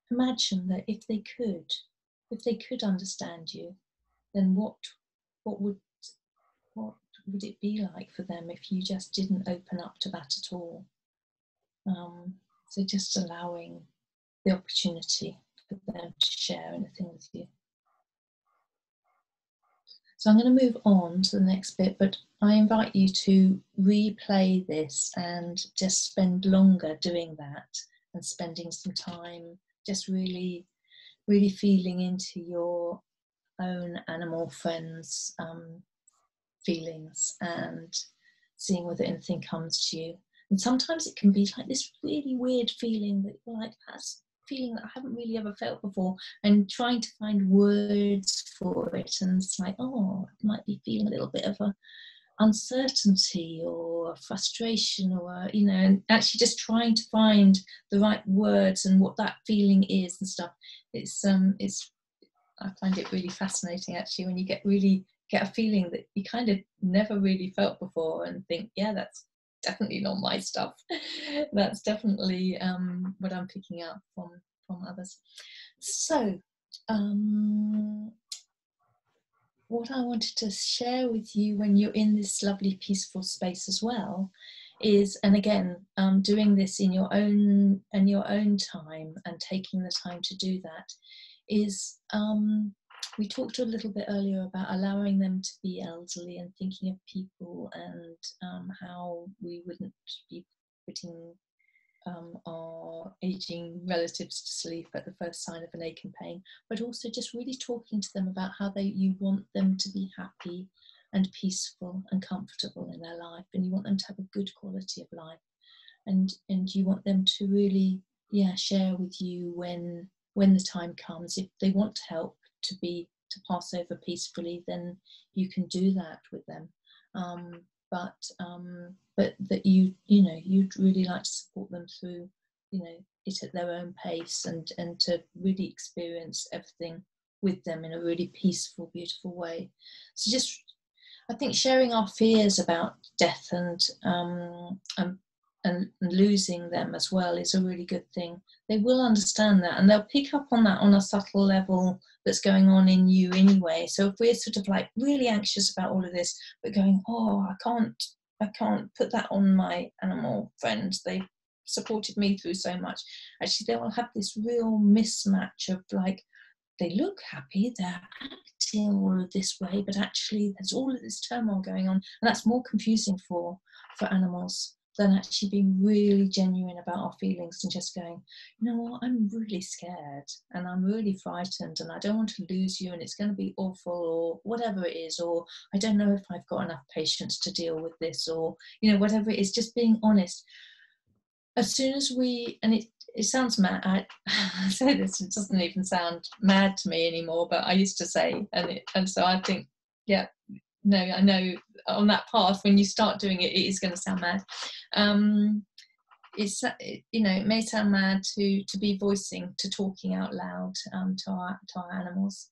imagine that if they could understand you, then what would it be like for them if you just didn't open up to that at all? So just allowing the opportunity for them to share anything with you. So I'm going to move on to the next bit, but I invite you to replay this and just spend longer doing that and spending some time just really, really feeling into your own animal friends' feelings and seeing whether anything comes to you. And sometimes it can be like this really weird feeling that you're like, that's feeling that I haven't really ever felt before, and trying to find words for it. And it's like, oh, I might be feeling a little bit of a uncertainty or frustration, or and actually just trying to find the right words and what that feeling is and stuff. It's I find it really fascinating actually when you get a feeling that you kind of never really felt before and think, yeah, that's definitely not my stuff. That's definitely what I'm picking up from others. So what I wanted to share with you when you're in this lovely peaceful space as well is, and again, doing this in your own time and taking the time to do that, is we talked a little bit earlier about allowing them to be elderly and thinking of people and how we wouldn't be putting our aging relatives to sleep at the first sign of an ache and pain, but also just really talking to them about how you want them to be happy and peaceful and comfortable in their life, and you want them to have a good quality of life, and you want them to really share with you when the time comes. If they want to help to pass over peacefully, then you can do that with them. But that you'd really like to support them through it at their own pace and to really experience everything with them in a really peaceful, beautiful way. So just I think sharing our fears about death and losing them as well is a really good thing. They will understand that, and they'll pick up on that on a subtle level that's going on in you anyway. So if we're sort of like really anxious about all of this, but going, oh, I can't put that on my animal friends. They supported me through so much. Actually, they will have this real mismatch of like, they look happy, they're acting all of this way, but actually there's all of this turmoil going on, and that's more confusing for animals than actually being really genuine about our feelings and just going, you know what, I'm really scared and I'm really frightened and I don't want to lose you and it's going to be awful, or whatever it is, or I don't know if I've got enough patience to deal with this, or, you know, whatever it is, just being honest. As soon as we, and it sounds mad, I say this, it doesn't even sound mad to me anymore, but I used to say, and so I think, yeah, no, I know on that path, when you start doing it, it is going to sound mad. It's, you know, it may sound mad to be voicing, to talking out loud to our animals,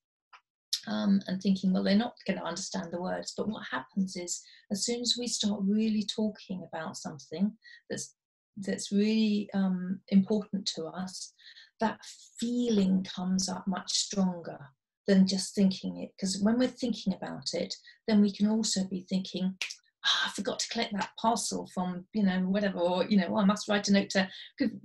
and thinking, well, they're not going to understand the words. But what happens is, as soon as we start really talking about something that's really important to us, that feeling comes up much stronger than just thinking it. Because when we're thinking about it, then we can also be thinking, I forgot to collect that parcel from, you know, whatever, or, you know, I must write a note to,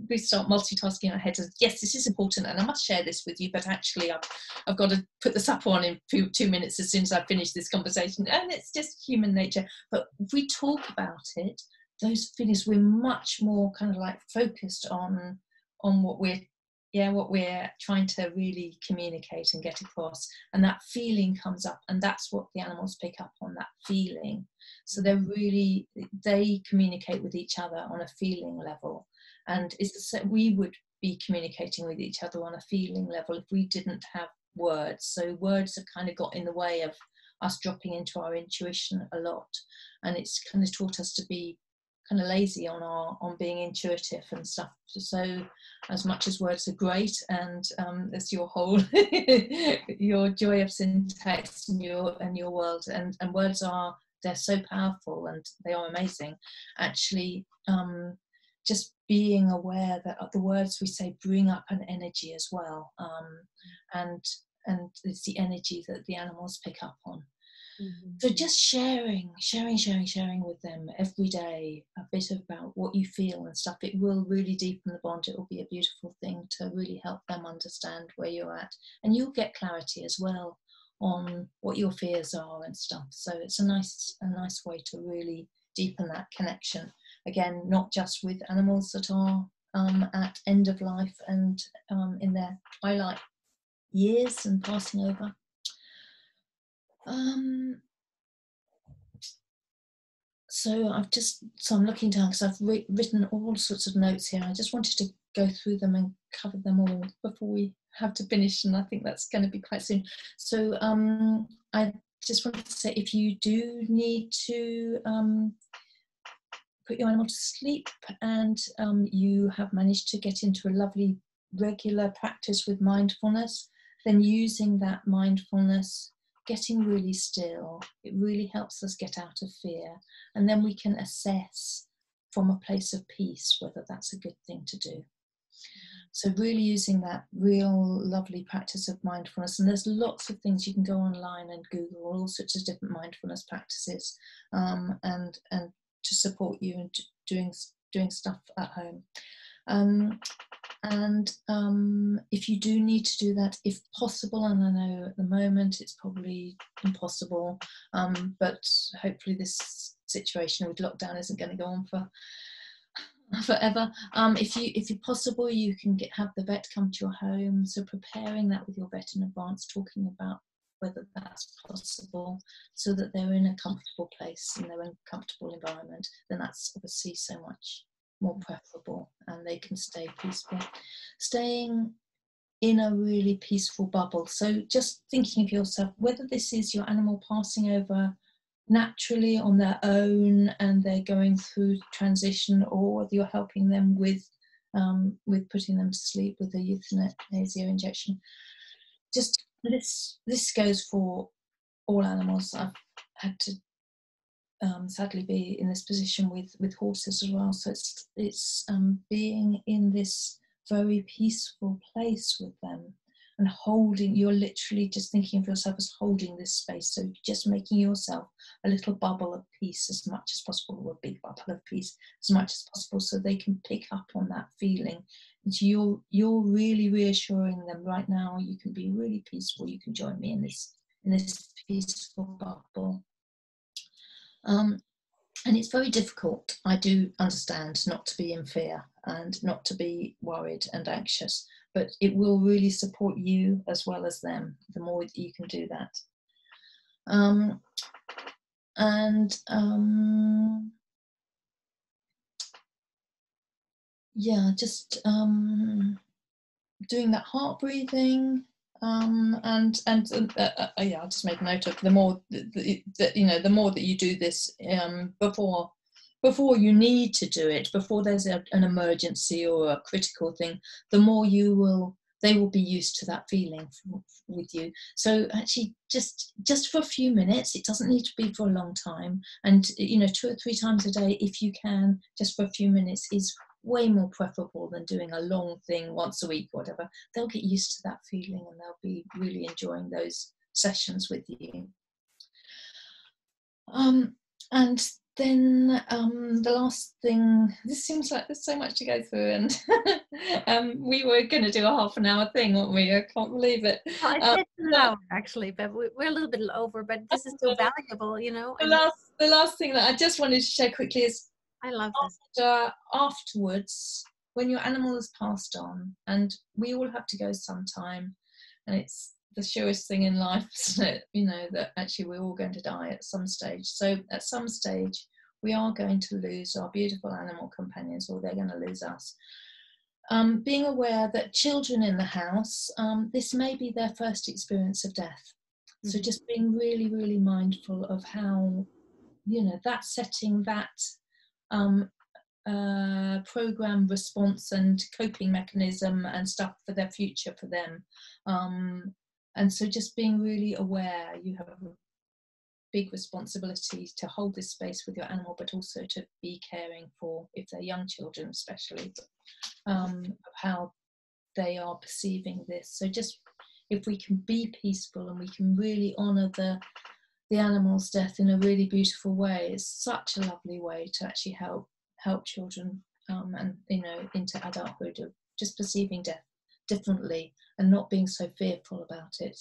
we start multitasking in our heads. Yes, this is important and I must share this with you, but actually I've got to put the supper on in 2 minutes as soon as I finish this conversation. And it's just human nature. But if we talk about it, those feelings, we're much more kind of like focused on what we're trying to really communicate and get across, and that feeling comes up, and that's what the animals pick up on, that feeling. So they communicate with each other on a feeling level, and we would be communicating with each other on a feeling level if we didn't have words. So words have kind of got in the way of us dropping into our intuition a lot, and it's kind of taught us to be kind of lazy on being intuitive and stuff. So as much as words are great, and that's your whole your joy of syntax and your world, and words they're so powerful and they are amazing. Actually, just being aware that the words we say bring up an energy as well, and it's the energy that the animals pick up on. Mm-hmm. So just sharing with them every day a bit about what you feel and stuff, it will really deepen the bond. It will be a beautiful thing to really help them understand where you're at, and you'll get clarity as well on what your fears are and stuff. So it's a nice way to really deepen that connection. Again, not just with animals that are at end of life and in their twilight years and passing over. So I'm looking down because I've written all sorts of notes here. I just wanted to go through them and cover them all before we have to finish, and I think that's going to be quite soon. So I just wanted to say, if you do need to put your animal to sleep, and you have managed to get into a lovely regular practice with mindfulness, then using that mindfulness, getting really still, it really helps us get out of fear, and then we can assess from a place of peace whether that's a good thing to do. So really using that real lovely practice of mindfulness, and there's lots of things you can go online and Google all sorts of different mindfulness practices, and to support you in doing stuff at home. And if you do need to do that, if possible, and I know at the moment it's probably impossible, but hopefully this situation with lockdown isn't going to go on for forever. If possible, you can have the vet come to your home. So preparing that with your vet in advance, talking about whether that's possible, so that they're in a comfortable place and they're in a comfortable environment, then that's obviously so much more preferable, and they can stay peaceful. Staying in a really peaceful bubble. So just thinking of yourself, whether this is your animal passing over naturally on their own and they're going through transition, or whether you're helping them with putting them to sleep with a euthanasia injection. Just this goes for all animals. I've had to sadly be in this position with horses as well. So it's being in this very peaceful place with them, and holding, you're literally just thinking of yourself as holding this space. So just making yourself a little bubble of peace as much as possible, or a big bubble of peace as much as possible, so they can pick up on that feeling. And so you're really reassuring them, right now you can be really peaceful, you can join me in this peaceful bubble. And it's very difficult, I do understand, not to be in fear and not to be worried and anxious, but it will really support you as well as them the more that you can do that. Just doing that heart breathing, I'll just make a note of the more the more that you do this before you need to do it, before there's an emergency or a critical thing, the more they will be used to that feeling with you. So actually just for a few minutes, it doesn't need to be for a long time, and 2 or 3 times a day if you can, just for a few minutes is way more preferable than doing a long thing once a week or whatever. They'll get used to that feeling and they'll be really enjoying those sessions with you. And then the last thing, this seems like there's so much to go through, and we were going to do a half an hour thing, weren't we? I can't believe it. Well, it's an hour actually, but we're a little bit over, but this is so valuable, The last thing that I just wanted to share quickly is, I love this. Afterwards, when your animal is passed on, and we all have to go sometime, and it's the surest thing in life, isn't it? That actually we're all going to die at some stage. So at some stage, we are going to lose our beautiful animal companions, or they're going to lose us. Being aware that children in the house, this may be their first experience of death. Mm-hmm. So just being really, really mindful of how, that setting, that program response and coping mechanism and stuff for their future for them. And so just being really aware, you have a big responsibility to hold this space with your animal, but also to be caring for, if they're young children especially, of how they are perceiving this. So just if we can be peaceful and we can really honour the animal's death in a really beautiful way, it's such a lovely way to actually help children and into adulthood, of just perceiving death differently and not being so fearful about it.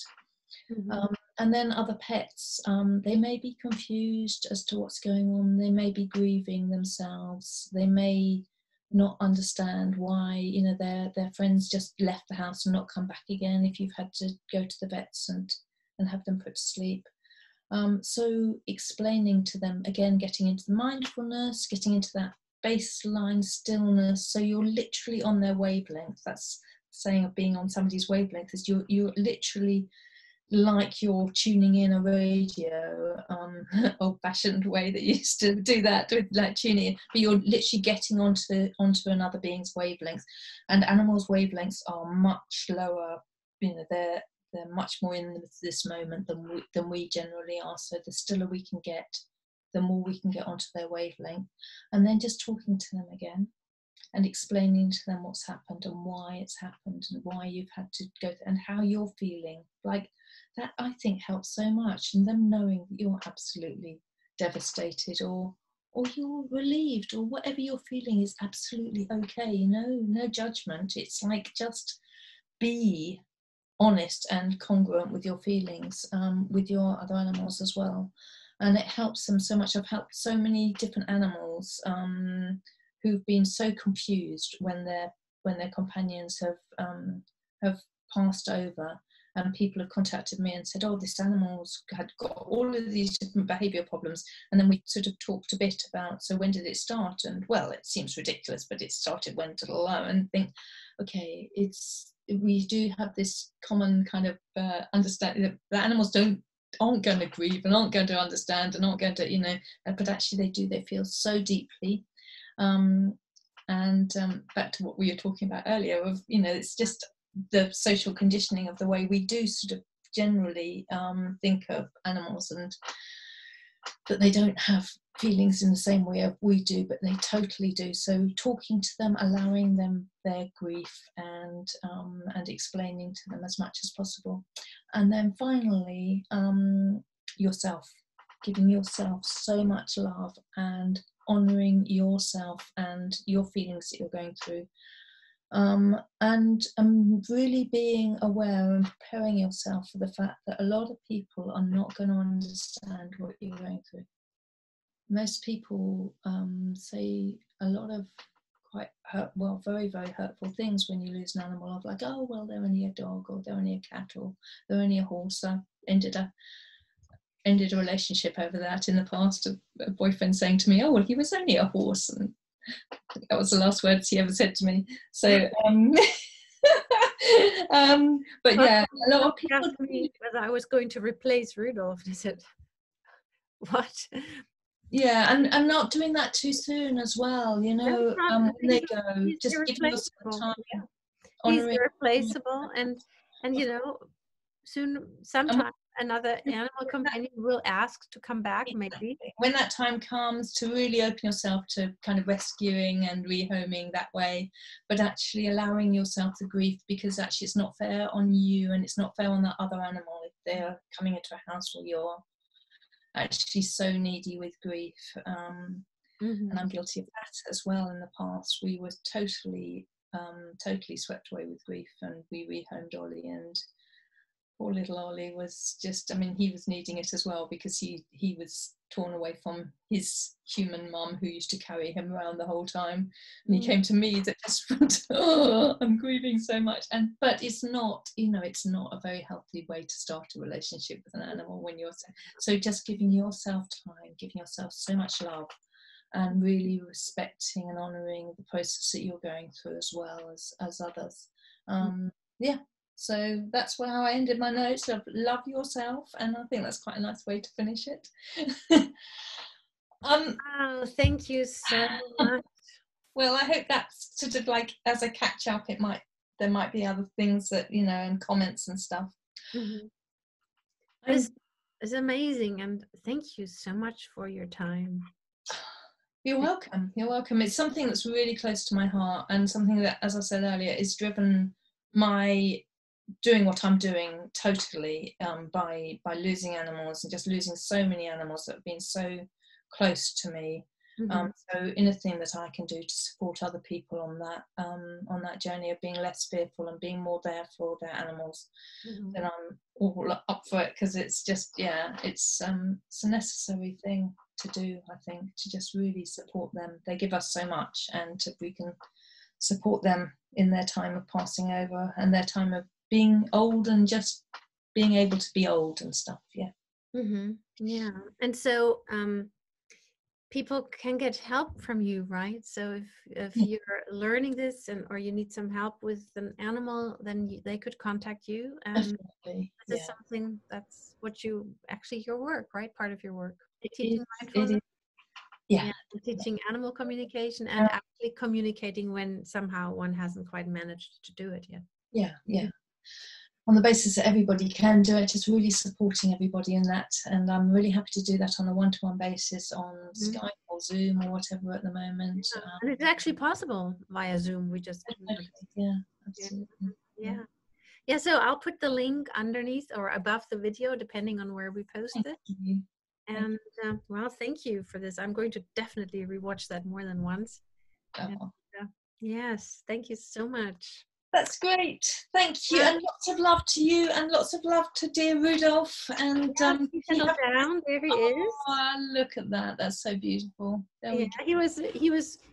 Mm-hmm. And then other pets, they may be confused as to what's going on, they may be grieving themselves, they may not understand why their friends just left the house and not come back again if you've had to go to the vets and have them put to sleep. So explaining to them, again, getting into the mindfulness, getting into that baseline stillness, so you're literally on their wavelength. That's saying of being on somebody's wavelength, is you're literally like you're tuning in a radio, old-fashioned way that you used to do that with like tuning in, but you're literally getting onto another being's wavelength. And animals' wavelengths are much lower, they're much more in this moment than we generally are. So the stiller we can get, the more we can get onto their wavelength. And then just talking to them again and explaining to them what's happened and why it's happened and why you've had to go and how you're feeling. Like that, I think, helps so much. And them knowing that you're absolutely devastated or you're relieved, or whatever you're feeling is absolutely okay. No judgment. It's like, just be honest and congruent with your feelings, with your other animals as well. And it helps them so much. I've helped so many different animals who've been so confused when their companions have passed over, and people have contacted me and said, oh, this animal's had got all of these different behaviour problems. And then we sort of talked a bit about, so when did it start? And well, it seems ridiculous, but it started when and think, okay, we do have this common kind of understanding that the animals aren't going to grieve and aren't going to understand and aren't going to, but actually they feel so deeply. Back to what we were talking about earlier of, it's just the social conditioning of the way we do sort of generally think of animals, and that they don't have feelings in the same way we do, but they totally do. So talking to them, allowing them their grief, and explaining to them as much as possible. And then finally, yourself, giving yourself so much love and honouring yourself and your feelings that you're going through. And really being aware and preparing yourself for the fact that a lot of people are not going to understand what you're going through. Most people say a lot of very, very hurtful things when you lose an animal, of like, oh, well, they're only a dog, or they're only a cat, or they're only a horse. I ended a relationship over that in the past, a boyfriend saying to me, oh, well, he was only a horse, and that was the last words he ever said to me. So but yeah, a lot of people asked me whether I was going to replace Rudolph. I said, what? Yeah, and not doing that too soon as well, you know. When they go, just giving yourself time. Yeah. He's irreplaceable, and you know, sometime another animal companion will ask to come back, maybe. When that time comes, to really open yourself to kind of rescuing and rehoming that way, but actually allowing yourself the grief, because actually it's not fair on you, and it's not fair on that other animal if they're coming into a house where you're actually so needy with grief. And I'm guilty of that as well. In the past, we were totally swept away with grief, and we rehomed Ollie, and poor little Ollie was just, I mean, he was needing it as well, because he was torn away from his human mum who used to carry him around the whole time, and he came to me that just went, oh, I'm grieving so much. But it's not, you know, it's not a very healthy way to start a relationship with an animal when you're so just giving yourself time, giving yourself so much love, and really respecting and honouring the process that you're going through as well as others. Yeah. So that's how I ended my notes of love yourself, and I think that's quite a nice way to finish it. Oh, thank you so much. Well, I hope that's sort of like, as a catch up, there might be other things that, you know, and comments and stuff. It's amazing, and thank you so much for your time. You're welcome. You're welcome. It's something that's really close to my heart, and something that, as I said earlier, is driven my doing what I'm doing totally by losing animals, and just losing so many animals that have been so close to me. So anything that I can do to support other people on that journey of being less fearful and being more there for their animals, then I'm all up for it, because it's just, yeah, it's a necessary thing to do, I think, to just really support them. They give us so much, and we can support them in their time of passing over, and their time of being old, and just being able to be old and stuff. Yeah. And so people can get help from you, right? So if you're learning this, or you need some help with an animal, then they could contact you. And this is something that's your work, right? Part of your work. Teaching mindfulness. Teaching animal communication, and actually communicating when somehow one hasn't quite managed to do it yet. On the basis that everybody can do it, just really supporting everybody in that. And I'm really happy to do that on a one-to-one basis on Skype or Zoom or whatever at the moment. And it's actually possible via Zoom. We just absolutely. Yeah, so I'll put the link underneath or above the video, depending on where we post it. And well, thank you for this. I'm going to definitely rewatch that more than once. And, yes, thank you so much. That's great. Thank you. And lots of love to you, and lots of love to dear Rudolph. And he settled down. There he is. Look at that. That's so beautiful. He was,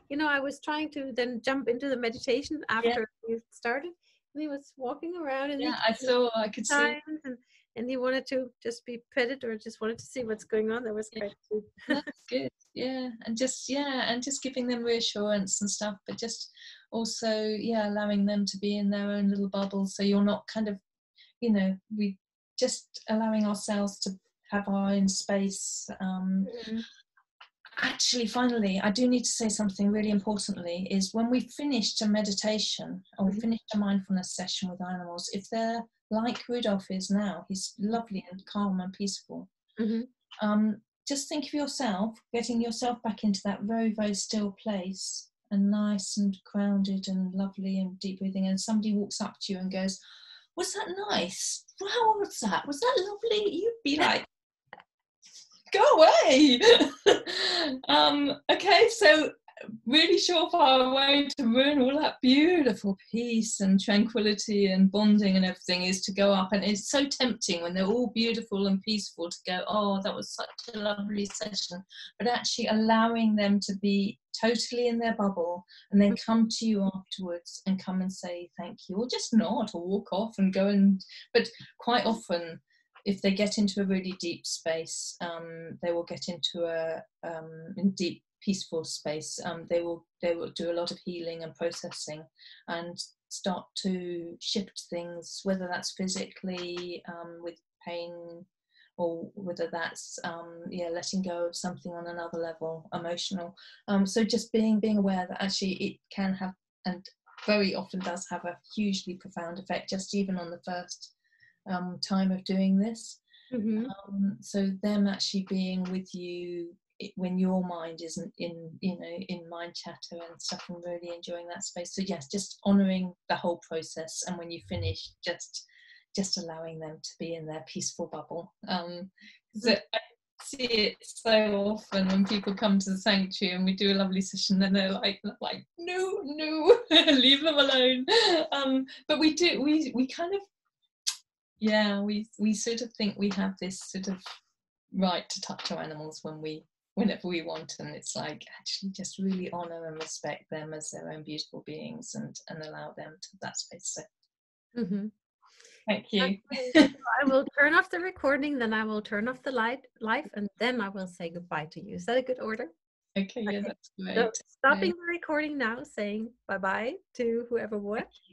you know, I was trying to then jump into the meditation after we started. And he was walking around, and I could see. And he wanted to just be petted, or just wanted to see what's going on. That was quite good. That's good. And just giving them reassurance and stuff, but just also allowing them to be in their own little bubble, so you're not kind of, you know, we just allowing ourselves to have our own space. Actually, finally, I do need to say something really importantly, is when we finished a meditation, or we finished a mindfulness session with animals, if they're like Rudolph is now, he's lovely and calm and peaceful, just think of yourself, getting yourself back into that very, very still place, and nice and grounded and lovely and deep breathing, and somebody walks up to you and goes, was that nice? How was that? Was that lovely? You'd be like, go away. Okay, so really surefire way to ruin all that beautiful peace and tranquility and bonding and everything is to go up, and it's so tempting when they're all beautiful and peaceful to go, oh, that was such a lovely session, but actually allowing them to be totally in their bubble and then come to you afterwards and come and say thank you, or just nod or walk off and go. And but quite often, if they get into a really deep space, they will get into a in deep peaceful space. They will do a lot of healing and processing and start to shift things, whether that's physically with pain, or whether that's letting go of something on another level, emotional. So just being aware that actually it can have, and very often does have, a hugely profound effect, just even on the first time of doing this. So them actually being with you when your mind isn't in mind chatter and stuff, and really enjoying that space. So yes, just honouring the whole process, and when you finish, just allowing them to be in their peaceful bubble. So I see it so often when people come to the sanctuary and we do a lovely session, then they're like no, leave them alone. But we kind of, we sort of think we have this sort of right to touch our animals whenever we want, and it's like, actually just really honour and respect them as their own beautiful beings, and allow them to that space. So thank you. I will turn off the recording, then I will turn off the live, and then I will say goodbye to you. Is that a good order? Okay, yeah, that's great. So stopping the recording now, saying bye-bye to whoever watched.